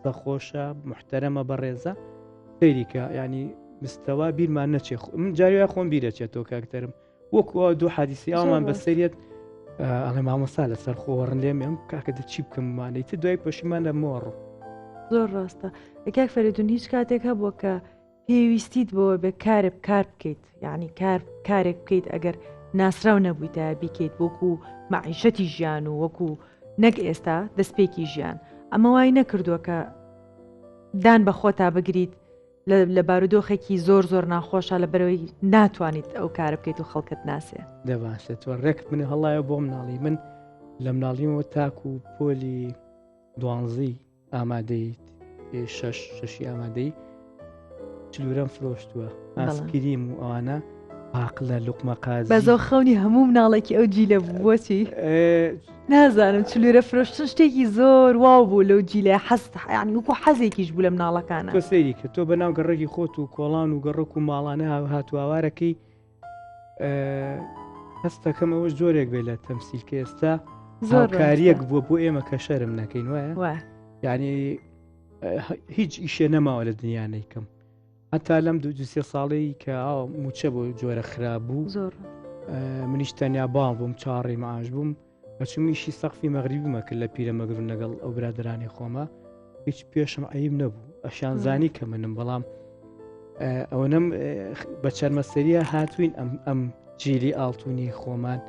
قسە خۆشە محتەرەمە بەڕێزە فێریکە ینی مستەوا بیرمان نەچێ من جاریە خۆم بیرەچێتەوە کاکتەرم وەکو دو حادیسی ئامان بەسەریت ئەڵێ مامۆستا لەسەر خۆوەڕن لێم ئەم کاکە دە چی بکەممانەی ت دوای پەشیمان لە مۆڕ زۆر ڕاستە ئەکاک فەریدون هیچ کاتێک هەبووە کە پێویستیت بۆ بە کارێک کار بکەیت یعنی کارێک بکەیت ئەگەر ناسراو نەبوویتە بیکەیت وەکو معیشەتی ژیان و وەکو نەک ئێستا دەستپێکی ژیان ئەمە وای نەکردووە کە دان بە خۆتا بگریت لە بارودۆخێکی زۆر زۆر ناخۆشە لە بەرەوەی ناتوانیت ئەو کارە بکەیت و خەڵکت ناسێ دەباشێت تۆ ڕێکت من هەڵایە بۆ مناڵی من لە مناڵیمەوە تاک و پۆلی دوانزی ئامادەیت شەشی ئامادەی چلورەم فرۆشتووە ئاسکریم و ئەوانە عاقلە لوقمە قازی بەزۆ خەونی هەموو مناڵێکی ئەو جیلە بووەچی نازانم چلورە فرۆشتن شتێکی زۆر واو بوو لەو جیلە حەست یعنی وەکو حەزێکیش بوو لە مناڵەکانە تۆ سەیری کە تۆ بەناو گەڕێکی خۆت و کۆڵان و گەڕک و ماڵانە هاتووەوارەکەی هەستەکەم ئەوەش زۆرێک بێ لە تەمسیلکە ئێستا هاوکاریەک بووە بۆ ئێمە کە شەرم نەکەین وایە یعنی هیچ ئیشێ نەماوە لە دنیانەیکەم هەتا لەم دوسێ ساڵی کە موچە بۆ جۆرە خراپبوو منیش تەنیا باڵ بووم چاڕی ماش بووم بەچمیشی سەقفی مەغریبی مەکرد لە پیرە مەگرون لەگەڵ ئەو برادرانی خۆمە هیچ پێشم عیب نەبوو ئەشان زانی کە منم بەڵام ئەوەنم بە چەرمەسەریە هاتوین ئەم جیلی ئاڵتونی خۆمان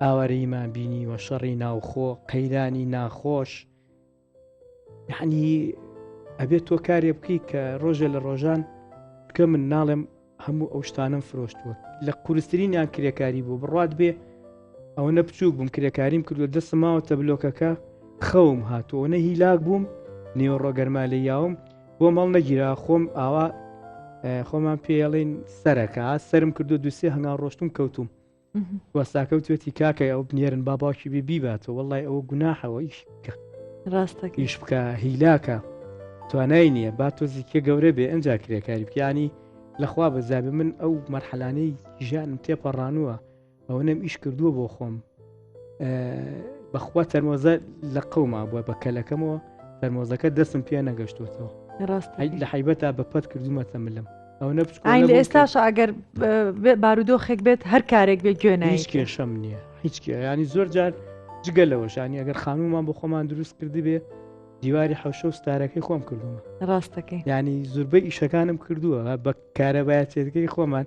ئاوارەیمان بینی وە شەڕی ناوخۆ قەیرانی ناخۆش یعنی ئەبێت تۆ کارێ بکەی کە ڕۆژە لە ڕۆژان بکە من ناڵێم هەموو ئەو شتانم فرۆشتووە لە قورسترینیان کرێکاری بوو بڕات بێ ئەوە نەپچووک بووم کرێکاریم کردووە دەستم ماوەتە بلۆکەکە خەوم هاتووە نە هیلاک بووم نێوەڕۆگەرما لە یاوم بۆ مەڵ نەگیرا خۆم ئاوا خۆمان پێڵێن سەرەکە سرم کردو دوسێ هەنگاو ڕۆشتم کەوتوم وەستاکەوتێتی کاکە ئەو بنێرن باباکی بێ بیباتەوە وەڵای ئەوە گوناحەوە ڕاستەکەیش بکە هیلاکە توانای نییە با تۆ زیکە گەورە بێ ئەنجا کرێکاری بکیانی لەخوا بەزابێ من ئەو مەرحەلانەی ژیانم تێپەڕانووە ئەوە نەم ئیش کردووە بۆ خۆم بەخوا تەرمۆزە لە قەوما بووە بە کەلەکەمەوە تەرمۆزەکە دەستم پێ نەگەشتوتەوە لە حیبەتا بەپەت کردومەتە ملم ئەو ئاین لە ئێستاش ئەگەر بارودۆخێک بێت هەر کارێک بێت گوێنە هیچ کێشەم نییە هیچ ینی زۆر جار جگە لەوەشانی ئەگەر خانومان بۆ خۆمان دروست کردی بێ دیواری حەوشە و ستارەکەی خۆم کردومە ڕاستەکەی ینی زۆربەی ئیشەکانم کردووە بە کارەبایەتێتەکەی خۆمان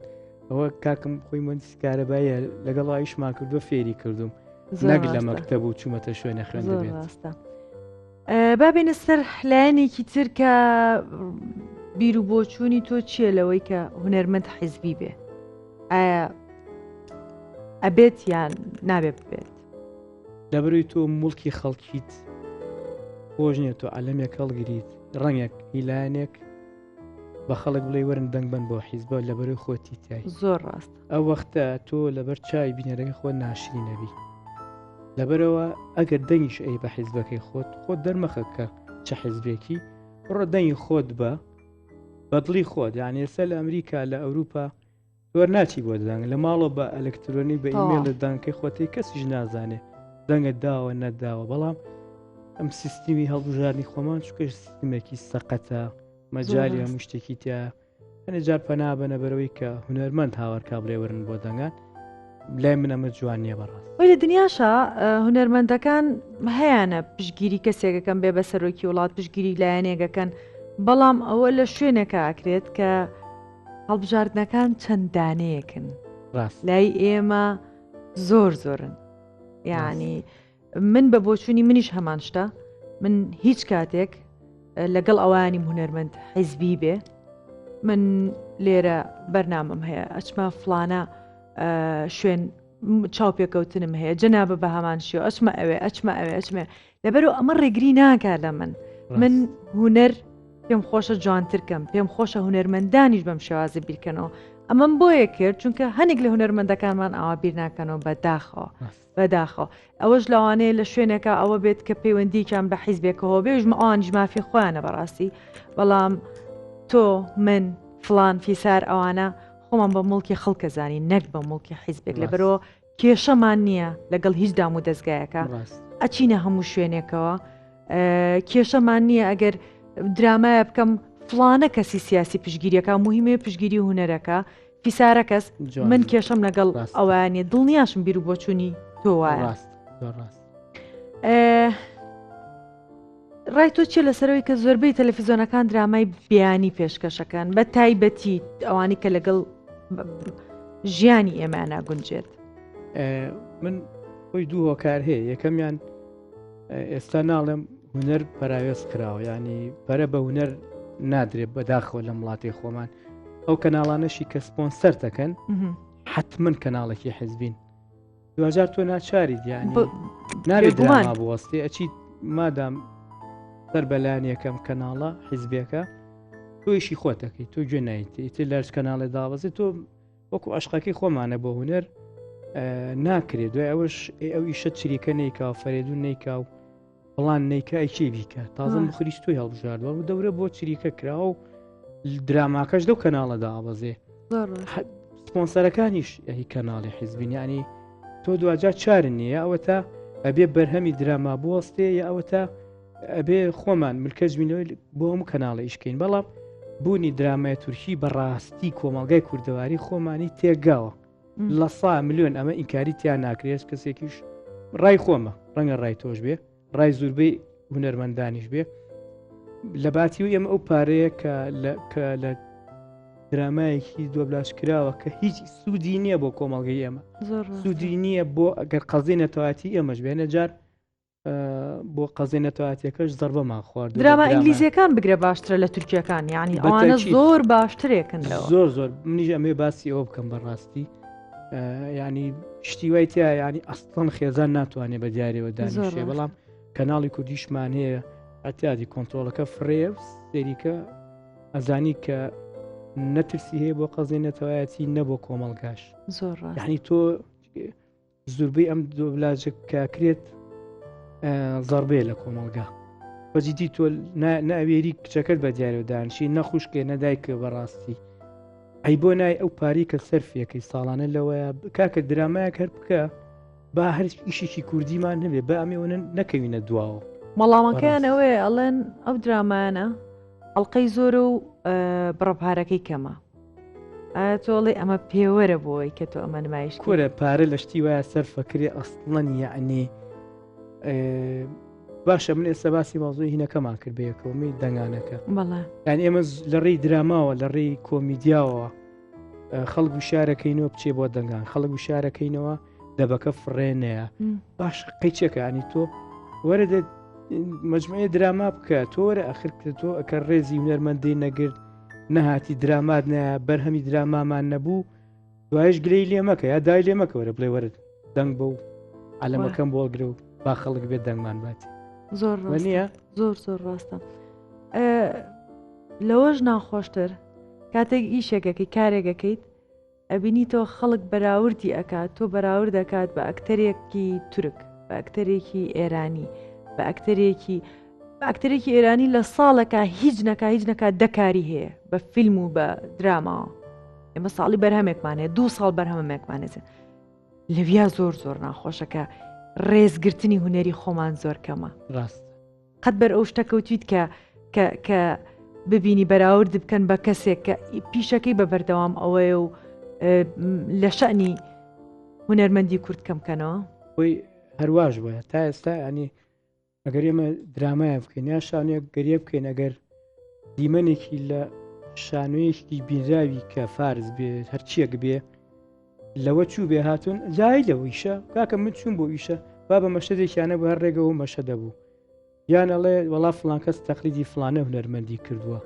ئەوە کاکم خۆی مهندسی کارەبایە لەگەڵ ئایشمان کردووە فێری کردوم نەک لە مەکتەب و چوومەتە شوێنە خوێندە بێت ڕاستە بابێنە سەر لایەنێکی تر کە بیر و بۆچوونی تۆ چییە لەوەی کە هونەرمەند حیزبی بێ ئایا ئەبێت یان نابێت بێت لەبەروی تۆ مڵکی خەڵکیت خۆش نیە تۆ عەلەمێک هەڵگریت ڕەنگێک هیلایەنێک بە خەڵک بڵێ وەرن دەنگ بن بۆ حیزبە لەبەروی خۆتی تای زۆر ڕاست ئەو وەختە تۆ لەبەر چای بینەرەکەی خۆ ناشری نەبی لەبەرەوە ئەگەر دەنگیش ئەی بە حیزبەکەی خۆت دەرمەخەکە چە حیزبێکی ڕۆ دەنگی خۆت بە بەدڵی خۆت یان ئێستا لە ئەمریکا لە ئەوروپا وەرناچی بۆ دەنگ لە ماڵەوە بە ئەلکترۆنی بە ئیمێل دەنگکەی خۆتی کەسیش نازانێ دەنگت داوە نەداوە بەڵام ئەم سیستمی هەڵبژارنی خۆمان چکەش سیستمێکی سەقەتە مەجای هەموو شتێکی تیا هەنێ جار پەنابەنە بەرەوەی کە هونەرمەند هاوارکا بڵێ ورن بۆ دەنگان لای من ئەمە جوان نییە بەڕاست وەی لە دنیاشە هونەرمەندەکان هەیەە پشگیری کەسێکەکەم بێ بە سەرۆکی وڵات پشگیری لایەنێگەکەن بەڵام ئەوە لە شوێنێکە ئاکرێت کە هەڵبژاردنەکان چەندانەیەکن لای ئێمە زۆر زۆرن یعنی من بە بۆچوونی منیش هەمان شتە من هیچ کاتێک لەگەڵ ئەوانی هونەرمەند حیزبی بێ من لێرە بەرنامەم هەیە ئەچمە فلانە شوێن چاوپێکەوتنم هەیە جەنابە بە هەمان شێ ئەچمە ئەوێ ئەچمە لەبەرو ئەمە ڕێگری ناکات لە من هونەر پێم خۆشە جوانترکەم پێم خۆشە هونەرمەندانیش بەم شێوازە بیرکەنەوە ئەمەم بۆیە کرد چونکە هەنێک لە هونەرمەندەکانمان ئاوا بیر ناکەنەوە بەداخەوە ئەوەش لەوانەیە لە شوێنێکە ئەوە بێت کە پەیوەندیکیان بە حیزبێکەوە بێژمە ئەوانیش مافی خۆیانە بەڕاستی بەڵام تۆ من فلان فیسار ئەوانە خۆمان بە مڵکی خەڵکە زانی نەک بە مڵکی حیزبێک لەبەرەوە کێشەمان نییە لەگەڵ هیچ دام و دەستگایەکە ئەچینە هەموو شوێنێکەوە کێشەمان نییە ئەگەر درامایە بکەم فلانە کەسی سیاسی پشگیریەکە مهمێ پشگیری هونەرەکە فیسارە کەس من کێشەم لەگەڵ ئەوانێ دڵنیاشم بیر و بۆچوونی تۆ وایە ڕای تۆ چیە لەسەرەوەی کە زۆربەی تەلەڤیزۆنەکان درامای بیانی پێشکەشەکان بە تایبەتی ئەوانی کە لەگەڵ ژیانی ئێمە ناگونجێت من خۆی دوو هۆکار هەیە یەکەمیان ئێستا ناڵێم هونەر پەراوێز کراوە ینی پەرە بە هونەر نادرێت بەداخەوە لە وڵاتی خۆمان ئەو کەناڵانەشی کە سپۆنسەر دەکەن حتمما کەناڵێکی حیزبین دوجار تۆ ناچاریت ینی نابێت دراما بوەستی ئەچیت مادام سەر بەلایەن یەکەم کەناڵە حیزبێکە تۆیشی خۆتەکەی تۆ گوێ نایتی ئیتر لەرج کەناڵێ داوەزی تۆ وەکو عشقەکەی خۆمانە بۆ هونەر ناکرێت دوای ئەوەش ئەو ئیشە چریکە نیکا و فەرێدون نیکا و بەڵان نیکە ئەیکی بیکە تازە بخریش توی هەڵبژاردوە و دەورە بۆ چریکە کراوە و دراماکەش دەو کەناڵەدا ئاوەزێ سپۆنسەرەکانیش هی کەناڵی حیزبین ینی تۆ دوجار چارن نییە ئەوە تا ئەبێ بەرهەمی دراما بوەستێ یا ئەوە تا ئەبێ خۆمان ملکەجبینەوەی بۆ هەموو کەناڵە ئیشکەین بەڵام بوونی درامای تورکی بەڕاستی کۆمەڵگای کوردەواری خۆمانی تێگاوە لە 100 ملیۆن ئەمە ئینکاری تیان ناکرێت کەسێکیش ڕای خۆمە ڕەنگە ڕای تۆش بێ ڕای زۆربەی هونەرمەندانیش بێ لە باتی و ئێمە ئەو پارەیە کە لە درامایەکی دۆبلاش کراوە کە هیچ سوودی نییە بۆ کۆمەڵگەی ئێمە سوودی نییە بۆ ئەگەر قەزی نەتەواتی ئێمەش بێنە جار بۆ قەزی نەتەواتیەکەش زەربەمان خوارد دراما ئینگلیزیەکان بگرە باشترە لە تورکیەکان یعنی ئەوانە زۆر باشترێکن زۆر منیش ئەمێ باسی ئەوە بکەم بەڕاستی ینی شتی وای تیا ینی ئەستان خێزان ناتوانێت بە دیارەوە دانیشێ بەڵام کەناڵی کوردیشمان هەیە ئەتیادی کۆنتترۆلەکە فرێ سێریکە ئەزانی کە نەترسی هەیە بۆ قەزی نەتەوایەتی نەبوو کۆمەڵگاش زۆر یعنی تۆ زۆربەی ئەم دۆبلاژە کاکرێت زەربێ لە کۆمەڵگا بەجددی تۆ ناوێری کچەکەت بە دیارەوە دانیشی نەخوشکێ نەدایکە بەڕاستی ئەی بۆ نای ئەو پاری کە سەرفیەکەی ساڵانە لەوەیە کاکە درامایە هەر بکە با هەر ئیشێکی کوردیمان هەبێ با ئەمێوەنە نەکەوینە دواوە. مەڵامەکەیان ئەوەیە ئەڵێن ئەو درامانە ئەڵلقەی زۆر و بڕەپارەکەی کەمە. تۆڵێ ئەمە پێوەرە بۆی کە تۆ ئەمە نمایش کورە پارە لە شتی وایە سەرفەکرێ ئەسڵەن یعنی باشە من ئێستا باسی بازۆی هینەکەمان کرد بەیەکەوەمی دەنگانەکە یان ئێمە لە ڕێی دراماوە لە ڕێی کۆمیدیاوە خەڵک وشارەکەینەوە بچێ بۆ دەنگان خەڵک وشارەکەینەوە دەبەکە فڕێنەیە باش قەیچەکە ینی تۆ وەرە مجموعەیە دراما بکە تۆ وەرە ئەخر تۆ ئەکە ڕێزی هونەرمەندی نەگرت نەهاتی درامات نایە بەرهەمی درامامان نەبوو دوایش گرەی لێ مەکە یا دای لێ مەکە وەرە بڵێ وەرە دەنگ بە و عەلەمەکەم بۆ گرە و با خەڵک بێت دەنگمان باتی زۆر نییە زۆر زۆر ڕاستە لەوەش ناخۆشتر کاتێک ئیشێکەکەی کارێکەکەیت ئەبینی تۆ خەڵک بەراوردی ئەکات تۆ بەراورد دەکات بە ئەکتەرێکی تورک بە ئەکتەرێکی ئێرانی بە ئەکتەرێکی ئێرانی لە ساڵەکە هیچ نەکات دەکاری هەیە بە فیلم و بە دراماوە ئێمە ساڵی بەرهەمێکمانێت 2 ساڵ بەرهەمێکمانێت لەویا زۆر زۆر ناخۆشەکە ڕێزگرتنی هوەری خۆمان زۆر کەمە ڕاست قەت بەر ئەو شتەکەوتیت کە ببینی بەراورد بکەن بە کەسێک کە پیشەکەی بە بەردەوام ئەوەیە و لە شەعنی هونەرمەندی کورد کەم بکەنەوە بۆی هەرواش بە تا ئێستا ینی ئەگەر ئێمە درامایە بکەین یا شانەیە گەریە بکەین ئەگەر دیمەنێکی لە شانۆیەکی بیراوی کە فارز بێ هەرچیەک بێ لەوە چوو بێ هاتون لای لەوە ئیشە کاکە من چوون بۆ ئیشە با بە مەشەدێکیانە بە هەر ڕێگەەوە مەشە دەبوو یان ئەڵێ وەڵا فلان کەس تەقلیدی فلانە هونەرمەندی کردووە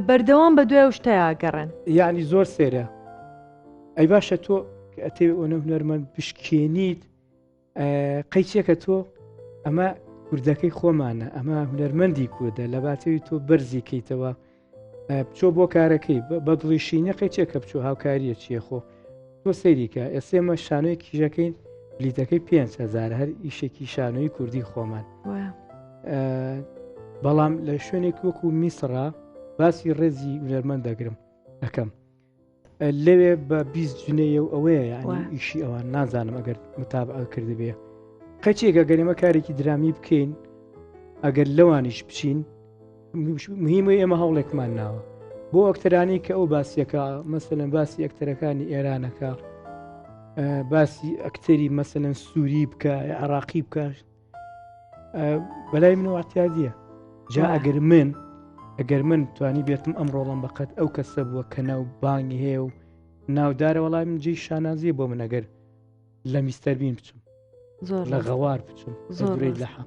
بەردەوام بە دوای شتەیە گەڕن یعنی زۆر سێرە ئەی باشە تۆ ئەتێ ئەوە هونەرمەند بشکێنیت قەیچێکە تۆ ئەمە کوردەکەی خۆمانە ئەمە هونەرمەندی کوردە لە باتەوی تۆ بەرزیکەیتەوە بچۆ بۆ کارەکەی بە دڵیشینە قەیچێکە بچۆ هاوکاریە چیە خۆ تۆ سەیریکە ئێسێمە شانۆی کیژەکەین لیتەکەی 5,000 هەر ئیشێکی شانۆی کوردی خۆمان بەڵام لە شوێنێک وەکو میسرا باسی ڕێزی هونەرمەند دەگرم ئەەکەم لەوێ بە 20 جنێە و ئەوەیە یعنی ئیشی ئەوان نازانم ئەگەر متابعە کردبێ قەچێکە گەریمە کارێکی درامی بکەین ئەگەر لەوانیش بچین مهمە ئێمە هەوڵێکمان ناوە بۆ ئەکتەرانی کە ئەو باسیەکە مەسەلەن باسی ئەکتەرەکانی ئێرانەکە باسی ئەکتەری مەسەلەن سووری بکە عراقی بکە بەلای منەوە ئەتیادیە جا ئەگەر من توانی بێتم ئەم ڕۆڵم بەقەت ئەو کەسە بووە کە ناو بانگی هەیە و ناودارە وەڵام من جێی شانازیە بۆ من ئەگەر لە میستەربین بچم لە غەوار بچم زۆرەی لەحە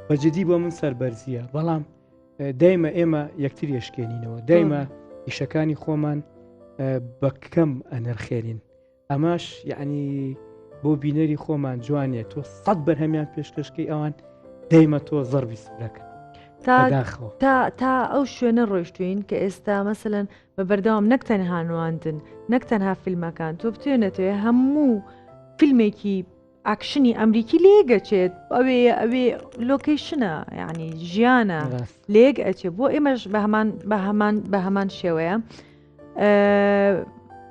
بەجددی بۆ من سەربەرزیە بەڵام دایمە ئێمە یەکتر یشکێنینەوە دایمە ئیشەکانی خۆمان بەکەم ئەنرخێنین ئەماش یعنی بۆ بینەری خۆمان جوانێ تۆ 100 بەرهەمیان پێشکەشکەی ئەوان دایمە تۆ زەربی سەرەکە تا ئەو شوێنە ڕۆیشتوین کە ئێستا مەسەلەن بە بەردەوام نەک تەنها نواندن نەک تەنها فیلمەکان تۆ بتوێنێتەوە هەموو فیلمێکی ئاکشنی ئەمریکی لێگەچێت ئەوێ لۆکیشنە یعنی ژیانە لێک ئەچێت بۆ ئێمەش بە هەمان شێوەیە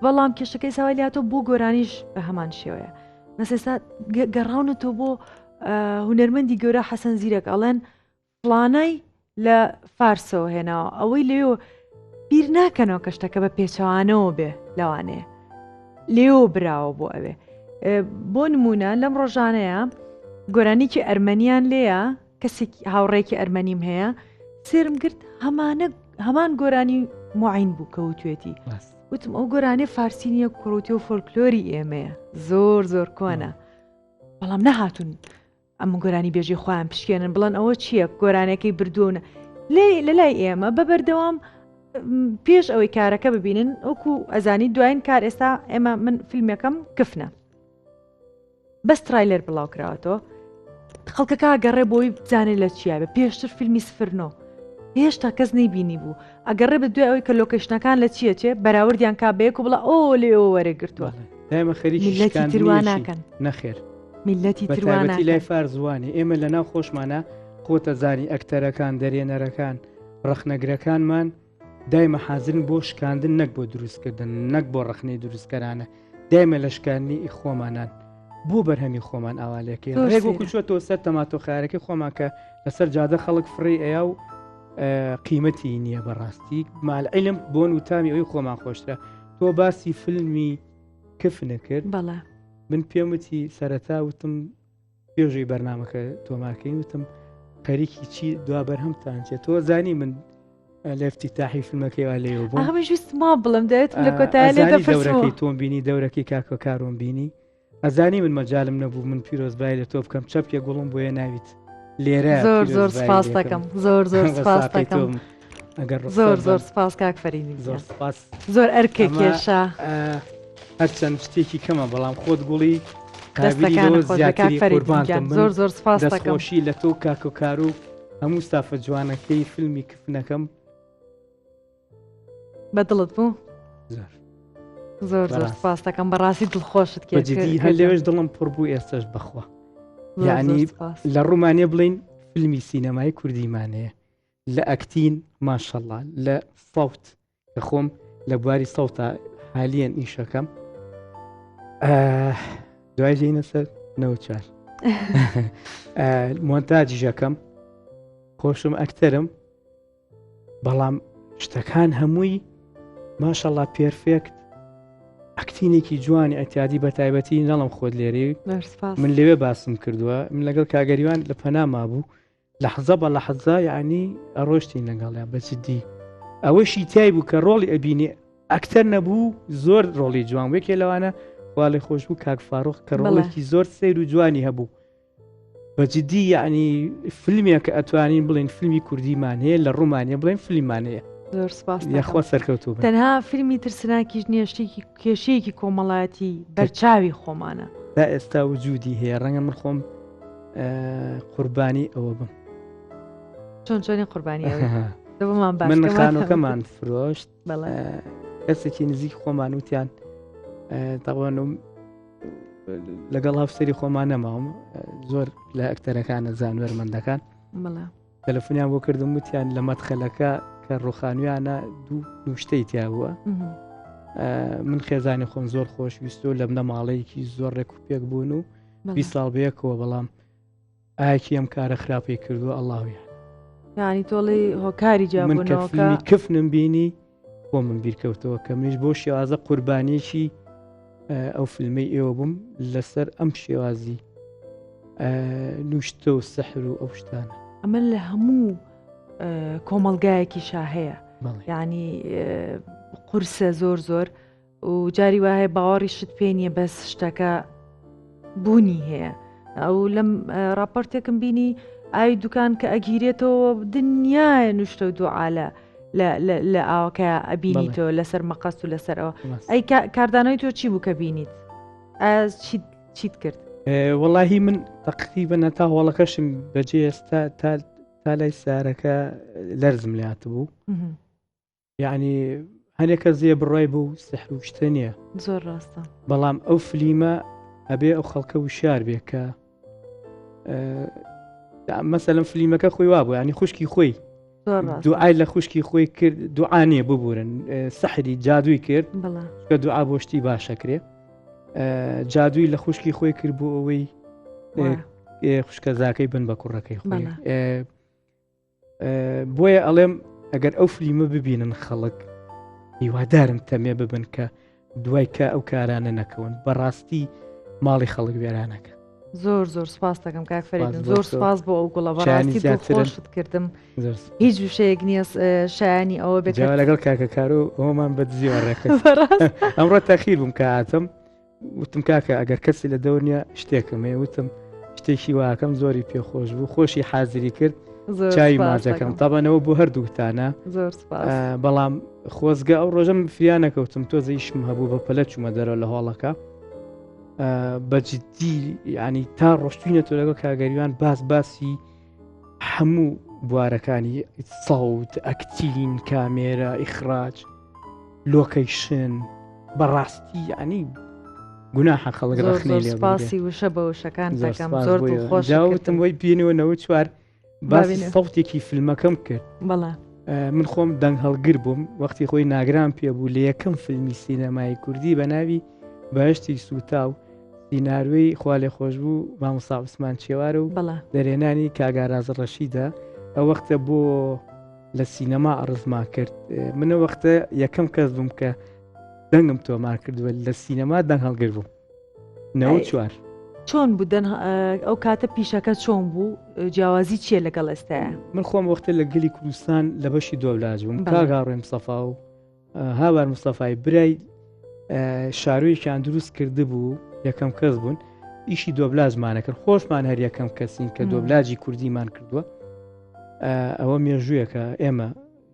بەڵام کێشەکەی ساوالاتۆ بۆ گۆرانیش بە هەمان شێوەیە مەسێستا گەڕاونەتەوە بۆ هونەرمەندی گەورە حەسەن زیرەک ئەڵێن فڵانەی لە فارسەوە هێناوە ئەوەی لێو بیر ناکەنەوە کەشتەکە بە پێچەوانەوە بێ لەوانەیە لێو براوە بۆ ئەوێ بۆ نمونە لەم ڕۆژانەیە گۆرانێکی ئەرمەنیان لێیە کەسێکی هاوڕێکی ئەرمەنیم هەیە سێرم کرد هەمان گۆرانی معین بوو کەوتوێتی وتم ئەو گۆرانێ فارسی نیە کوڕوتی و فۆلکلۆری ئێمەیە زۆر زۆر کۆنە بەڵام نەهاتون ئەم گۆرانی بێژی خۆیان پشکێنن بڵێن ئەوە چییە گۆرانەکەی بردوونە لە لای ئێمە بە بەردەوام پێش ئەوەی کارەکە ببینن وەکو ئەزانی دوایین کار ئێستا ئێمە من فیلمەکەم کفنە بەس ترایلەر بڵاو کراوەتەوە خەڵکەکە گەڕێ بۆی بزانێت لە چیە بە پێشتر فیلمی سفرنۆ هێشتا کەس نەیبینی بوو ئەگەڕێ بە دوای ئەوەی کە لۆکیشنەکان لە چیە چێ بەراوردیان کابەیەک و بڵە ئۆ لێەوە وەرەگرتووە دایمە میلەتی تروان ناکەن نەخێر میلەتی تروان لای فارزوانی ئێمە لە ناو خۆشمانە خۆتە زانی ئەکتەرەکان دەرێنەرەکان ڕخنەگرەکانمان دایمە حازرن بۆ شکاندن نەک بۆ دروستکردن نەک بۆ ڕخنەی دروستکەرانە دایمە لە شکاندنی خۆمانان بۆ بەرهەمی خۆمان ئاوالەکەی ڕێگوەکو چوەتەوە سەر تەماتۆ خارەکەی خۆمان کە لەسەر جادە خەڵک فڕی ئەیا و قیمەتی نییە بەڕاستی مالعیلم بۆن و تامی ئەوی خۆمان خۆشترە تۆ باسی فیلمی کف نەکرد بەڵێ من پێم وتی سەرەتا وتم پێژەی بەرنامەکە تۆماکەی وتم خەریکی چی دوا بەرهەمتان چێت تۆ زانی من لە افتتاحی فیلمەکەیوا لێەوە بووم ئەمەویست ما بڵم دەوێت لە کۆتایی لێ دەورەکەی تۆم بینی دەورەکەی کاکە کارۆم بینی ئەزانی من مەجالم نەبوو من پیرۆزبای لە تۆ بکەم چەپێک گوڵم بۆیە ناویت لێرە زۆر سپاس دەکەم زۆر سپاس دەکەم زۆر سپاس کاک فەریدی زۆر ئەرکە کێشە هەرچەند شتێکی کەمە بەڵام خۆت گوڵی زۆر سپاس دەکەم دەستخۆشی لە تۆ کاکە کار و هەموو ستافە جوانەکەی فیلمی کفنەکەم بەدڵت بوو زۆر سپاس دەکەم بەڕاستی دڵخۆشت کردی هەر لێوێش دڵم پڕ بوو ئێستش بەخوا یعنی لە ڕوومانیا بڵین فیلمی سینەمای کوردیمانەیە لە ئەکتین ماشەڵڵا لە سەوت کە خۆم لە بواری سەوتە حالیان ئیشەکەم دوای ژینە سەر نەوچار مۆنتاجیژەکەم خۆشم ئەکتەرم بەڵام شتەکان هەمووی ماشەڵڵا پێرفێکت ئەکتینێکی جوانی ئەتیادی بە تایبەتی نەڵم خۆت لێرێ من لەوێ باسم کردووە من لەگەڵ کاگەریوان لە پەناما بوو لە حەزە بە لە حەزا یعنی ئەڕۆشتی لەگەڵیان بەجددی ئەوەشی تای بوو کە ڕۆڵی ئەبینێ ئەکتەر نەبوو زۆر ڕۆڵی جوان وەکێ لەوانە خواڵی خۆش بوو کاک فاڕۆخ کە ڕۆڵێکی زۆر سیر و جوانی هەبوو بەجددی یعنی فیلمێکە ئەتوانین بڵین فیلمی کوردیمان هەیە لە ڕوومانیا بڵین فیلمانەیە زۆر سپاس یاخوا سەرکەوتوو تەنها فیلمی ترسناکیش نیشتێکی کێشەیەکی کۆمەڵایەتی بەرچاوی خۆمانە تا ئێستا وجودی هەیە ڕەنگە من خۆم قوربانی ئەوە بم چۆنی قوربانی من خانۆکەمان فرۆشت کەسێکی نزیک خۆمان وتیان تاوانم لەگەڵ هەفسەری خۆمان نەماوم زۆر لە ئەکتەرەکانە زانوێرمەندەکان تەلەفۆنیان بۆ کردم وتیان لە مەدخەلەکە کە ڕوخانویانە دوو شتەی تیا بووە من خێزانی خۆم زۆر خۆشویست و لە منە ماڵەیەکی زۆر ڕێک و پێک بوون و 20 ساڵ بەیەکەوە بەڵام ئاکی ئەم کارە خراپی کردووە ئەڵڵاویان یعنی تۆڵی هۆکاری جابوونەوە کفنم بینی بۆ من بیرکەوتەوە کە منیش بۆ شێوازە قوربانیەکی ئەو فیلمەی ئێوە بووم لەسەر ئەم شێوازی نوشتە و سەحر و ئەو شتانە ئەمە لە هەموو کۆمەلگایەکی شاهەیە یعنی قورسە زۆر و جاری وایە باوەڕی شت پێ نیە بەس شتەکە بوونی هەیە ئەو لەم راپۆرتێکم بینی ئای دوکان کە ئەگیرێتەوە دنیای نوشتە و دوعاالە لە ئاوکە ئەبینیتەوە لەسەر مەقەست و لەسەرەوە ئەی کاردانەوەی تۆ چی بوو کە بینیت چیت کرد وەڵاهی من تەقریبا نەتا هۆڵەکەشم بەجێ ئێستا تا لای سارەکە لەرزم لات بوو یعنی هەنێکە زیێ بڕای بوو سەحر و شتە نییە زۆر ڕاستە بەڵام ئەو فلیمە ئەبێ ئەو خەڵکە وشار بێ کە مەسەلەن فلیمەکە خۆی وا بوو ینی خوشکی خۆی دوعای لە خوشکی خۆی کرد دوعاانێ ببورن سەحری جادووی کرد کە دوعا بۆشتی باشەکرێ جادووی لە خوشکی خۆی کرد بۆ ئەوەی خوشکە زاکەی بن بە کوڕەکەی خۆی بۆیە ئەڵێم ئەگەر ئەو فلیمە ببینن خەڵک هیوادارم تەمێ ببن کە دوای کە ئەو کارانە نەکەون بەڕاستی ماڵی خەڵک وێرانەکە زۆر سپاس دەکەم کاک فەریدن زۆر سپاس بۆ ئەو گوڵە بەڕاستی خۆشت کردم هیچ وشەیەک نییە شایانی ئەوە بێت لەگەڵ کاکە کارۆ ئەومان بەدزیوەڕێکە ئەمڕۆ تاخیر بووم کە هاتم وتم کاکە ئەگەر کەسی لە دەورنیە شتێکم هەیە وتم شتێکی واکەم زۆری پێخۆش بوو خۆشی حازری کرد چاوی ماجەکەم تابانەوە بۆ هەردووتانە بەڵام خۆزگە ئەو ڕۆژەم فریان نەکەوتم تۆزە ئیشم هەبوو بە پەلە چوومە دەرەوە لە هۆڵەکە بەجددی ینی تا ڕۆشتوینە تۆ لەگەڵ کاگەریوان باسی هەموو بوارەکانی سەوت ئەکتین کامێرە ئیخراج لۆکەیشن بەڕاستی ینی گوناحە خەڵک ڕخنەی لێ باسی وشە بە وشەکان دەکەم زۆر خۆشوتم وەی بینەوە نەوە چوار باسی سەوتێکی فیلمەکەم کرد بەڵێ من خۆم دەنگ هەڵگر بووم وەختی خۆی ناگران پێ بوو لە یەکەم فیلمی سینەمای کوردی بە ناوی بەهشتی سوتاو سیناروی خوا لێ خۆش بوو مامۆستا عوسمان چێوارە و بەڵێ دەرێنانی کاگاراز ڕەشیدە ئەو وەختە بۆ لە سینەما ئەڕزما کرد منە وەختە یەکەم کەس بووم کە دەنگم تۆمار کردووە لە سینەما دەنگ هەڵگر بووم 94 چۆن بوو ئەو کاتە پیشەکە چۆن بوو جیاوازی چییە لەگەڵ ئێستاە من خۆم وەختە لە گەلی کوردستان لە بەشی دۆبلاژ بووم کاگاڕێم سەفا و هاوار مستەفای برای شارویەکیان دروست کرده بوو یەکەم کەس بوون ئیشی دۆبلازمانە کرد خۆشمان هەر یەکەم کەسین کە دۆبلاجی کوردیمان کردووە ئەوە مێژوویەکە ئێمە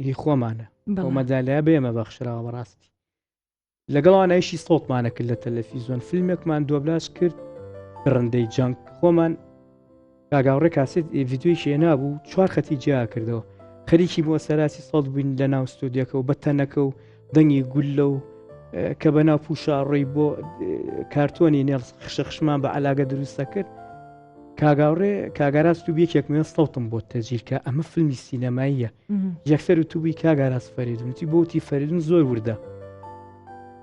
هی خۆمانە مەدالیا بە ئێمە بەخشراوە بەڕاستی لەگەڵوان ئیشی سۆڵتمانە کرد لە تەلەڤیزۆن فیلمێکمان دۆبلاژ کرد ڕندەی جەنگ خۆمان کاگاوڕێ کاسێت ڤیدیۆی شێنا بوو 4 خەتی جیا کردەوە خەریکی بۆ سەراسی سەڵ بووین لە ناو ستۆدیەکە و بە تەنەکە و دەنگی گولە و کە بە ناو پوشاڕۆی بۆ کارتۆنی نێڵ خشەخشمان بە علاگە دروستە کرد کاگاوڕێ کاگاراز تووبیەکێک مێ سەڵتم بۆ تەجیرکە ئەمە فیلمی سینەماییە یەکسەر و تووبی کاگاراز فەریدونتی بۆتی فەریدون زۆر وردە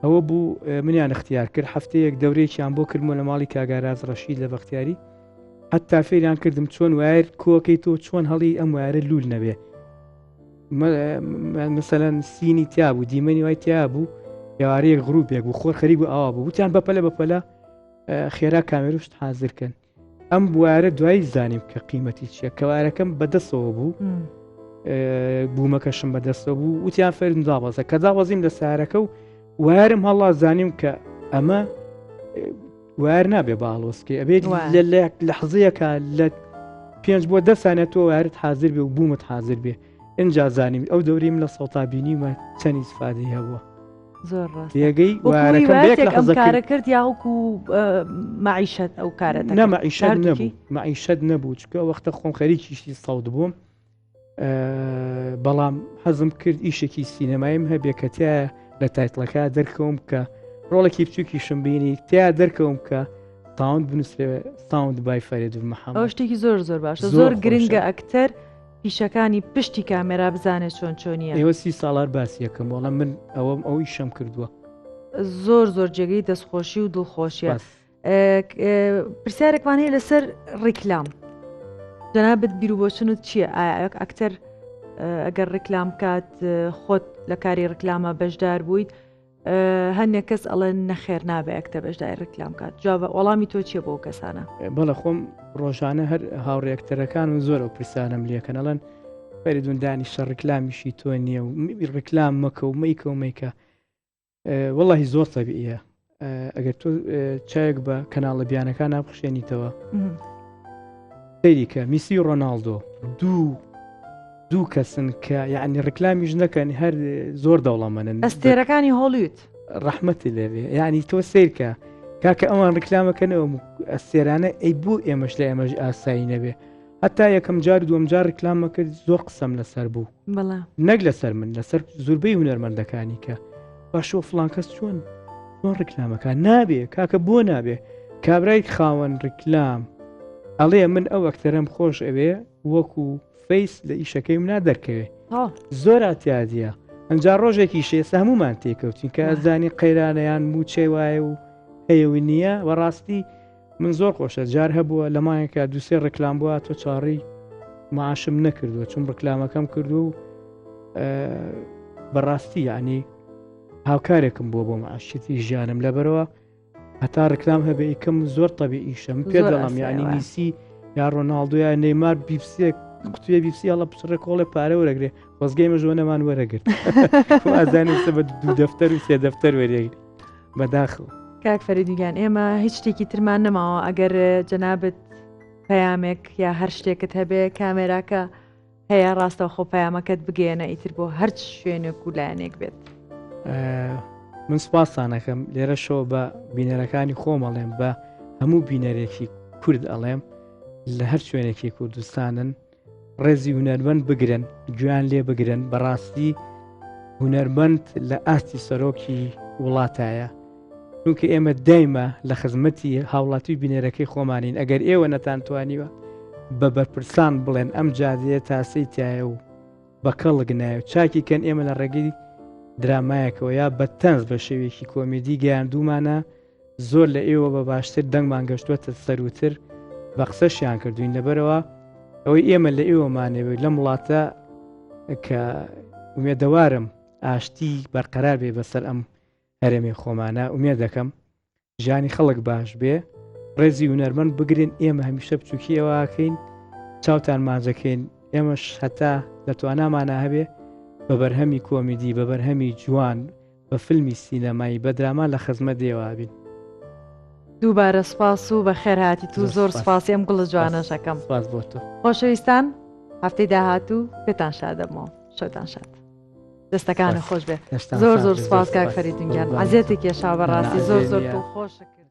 ئەوە بوو منیان اختیار کرد هەفتەیەک دەورێکیان بۆ کردمە لە ماڵی کاگاراز ڕەشید لە بەختیاری حتا فێریان کردم چۆن وایر کۆکەی تۆ چۆن هەڵی ئەم وارە لول نەبێ مثلەن سینی تیا بوو دیمەنی وای تیا بوو یاوارەیەک غروبێک بوو خۆر خەریک بوو ئاوا بوو وتیان بەپەلە بەپەلە خێرا کامێروشت حازرکەن ئەم بوارە دوایی زانیم کە قیمەتی چییە کەوارەکەم بەدەستەوە بوو بوومەکەشم بەدەستەوە بوو وتیان فەرن دابەزە کە دابەزیم لە سارەکە و وارم هەڵا زانیم کە ئەمە وار نابێ باڵۆسکی ئەبێت لە حەزەیەکە لە 5 بۆ 10 سانێت تۆ وارت حاضر بێ و بوومت حاضر بێ اینجا زانیم ئەو دەوریم لە سەڵتابینیمە چەندی سفادەی هەبووە زۆر ڕاست یەگەی وارەکەم ئەم کارە کرد یاوەکو معیشەت ئەو کارە نەمەعیشەت نەبوو معیشەت نەبوو چکە وەختە خۆم خەریکیشی سەڵد بووم بەڵام حەزم کرد ئیشێکی سینەمایم هەبێ کە تایە لە تایتڵەکە دەرکەوم کە ڕۆڵێکی بچووکیشم بینی تیا دەرکەوم کە تاوند بنووسێ ساوند بای فەریدون محەممەد ئەو شتێکی زۆر زۆر باشە زۆر گرنگە ئەکتەر پیشەکانی پشتی کامێرا بزانێت چۆن چۆنیە ئێوە 30 ساڵار باسی یەکەم وەڵام من ئەوەم ئەوی شەم کردووە زۆر زۆر جێگەی دەستخۆشی و دڵخۆشیە پرسیارێکوانەیە لەسەر ڕیکلام جەنابەت بیرروبۆچنت چییە ئایا ئەکتەر ئەگەر ڕیکلام کات خۆت لە کاری ڕیکلامە بەشدار بوویت هەندێک کەس ئەڵێن نەخێر نابێ ئەکتە بەشدای ڕیکلام کات جواب وەڵامی تۆ چییە بۆ کەسانە بەڵە خۆم ڕۆژانە هەر هاوڕێکتەرەکان و زۆر ئەو پرسانم لیەکەن ئەڵەن فەریدون دانیشە ڕیکلامیشی تۆ نییە و ڕیکلام مەکە و مەیکە و مەیکە وەڵی زۆر تەبیعە ئەگەر تۆ چایەک بە کەناڵە بیانەکان نابخشێنیتەوە سەیریکە میسی و ڕۆناڵدۆ دوو کەسن کە یعنی ڕیکلامیش نەکەن هەر زۆر دەوڵەمەنن ئەستێرەکانی هۆلیوت ڕەحمەتی لێبێ یعنی تۆ سیرکە کاکە ئەوان ڕیکلامەکەنەوە ئەستێرانە ئەی بوو ئێمەش لە ئێمەش ئاسایی نەبێ هەتا یەکەم جار دووەم جار ڕیکلامەکە زۆر قسەم لەسەر بوو نەک لەسەر من لەسەر زۆربەی هونەرمەندەکانی کە باشەوە فڵان کەس چۆن ڕیکلامەکان نابێ کاکە بۆ نابێ کابرای خاوەن ڕیکلام ئەڵێ من ئەو ئەکتەرم خۆش ئەوێ وەکو فەیس لە ئیشەکەی منە دەرکەوێ زۆر ئاتیادیە ئەنجا ڕۆژێکی شێسە هەمومان تێکەوتین کە ئەزانی قەیرانەیان موچێ وایە و هەیەوی نییە وەڕاستی من زۆر خۆشە جار هەبووە لە مایەکە دووسێ ڕیکلام بووە تۆ چاڕی معاشم نەکردووە چون ڕیکلامەکەم کردو و بەڕاستی یعنی هاوکارێکم بووە بۆ معاشەتی ژیانم لەبەرەوە هەتا ڕیکلام هەبێ ئیکەم زۆر تەبیعیشەم پێ دەڵام یعنی میسی یا ڕۆناڵدۆ یا نەیمار بیپسێک قوتوێ بیپسی هەڵە پچڕە کۆڵێ پارە وەرەگرێ وەزگەی مەژۆنەمان وەرەگرت ئازانێتە بە 2 دەفتەر و 3 دەفتەر وەرێگری بەداخڵ کاک فەریدونیان ئێمە هیچ شتێکی ترمان نەماوە ئەگەر جەنابەت پەیامێک یا هەر شتێکت هەبێ کامێراکە هەیە ڕاستەوە خۆ پەیامەکەت بگەێنە ئیتر بۆ هەر شوێنێک و لایەنێک بێت من سوپاسانەکەم لێرە شۆ بە بینەرەکانی خۆم ئەڵێم بە هەموو بینەرێکی کورد ئەڵێم لە هەر شوێنێکی کوردستانن ڕێزی هونەرمەند بگرن گویان لێ بگرن بەڕاستی هونەرمەند لە ئاستی سەرۆکی وڵاتایە چونکە ئێمە دایمە لە خزمەتی هاوڵاتی بینەرەکەی خۆمانین ئەگەر ئێوە نەتانتوانیوە بە بەرپرسان بڵێن ئەم جادەیە تاسەی تایە و بە کەڵگنایە چاکی کەن ئێمە لە ڕێگەی درامایەکەوە یا بە تەنز بە شێوێکی کۆمێدی گەیاندومانە زۆر لە ئێوە بە باشتر دەنگمان گەشتووەتە سەروتر بە قسەشیان کردوین لەبەرەوە ئەوەی ئێمە لە ئێوەمانەوەی لە وڵاتە کە ومێدەوارم ئاشتی بەرقەرار بێ بەسەر ئەم هەرێمی خۆمانە ومێ دەکەم ژیانی خەڵک باش بێ ڕێزی هونەرمەند بگرین ئێمە هەمیشە بچووکی ئەوەکەین چاوتان ماجەکەین ئێمەش هەتا دەتوانامانە هەبێ بە بەرهەمی کۆمیدی بە بەرهەمی جوان بە فیلمی سینەمایی بە دراما لە خزمەت دێوابین. دووبارە سپاس و بە خێرهاتیت و زۆر سپاسی ئەم گوڵە جوانەشەکەم. سپاس بۆ تۆ. خۆشەویستان هەفتەی داهاتوو پێتان شادەبمەوە شەوتان شاد. دەستەکانە خۆش بێ. زۆر زۆر سپاس کاک فەریدونگیان عەزیەتێکی کێشا بەڕاستی زۆر زۆر خۆشە کرد.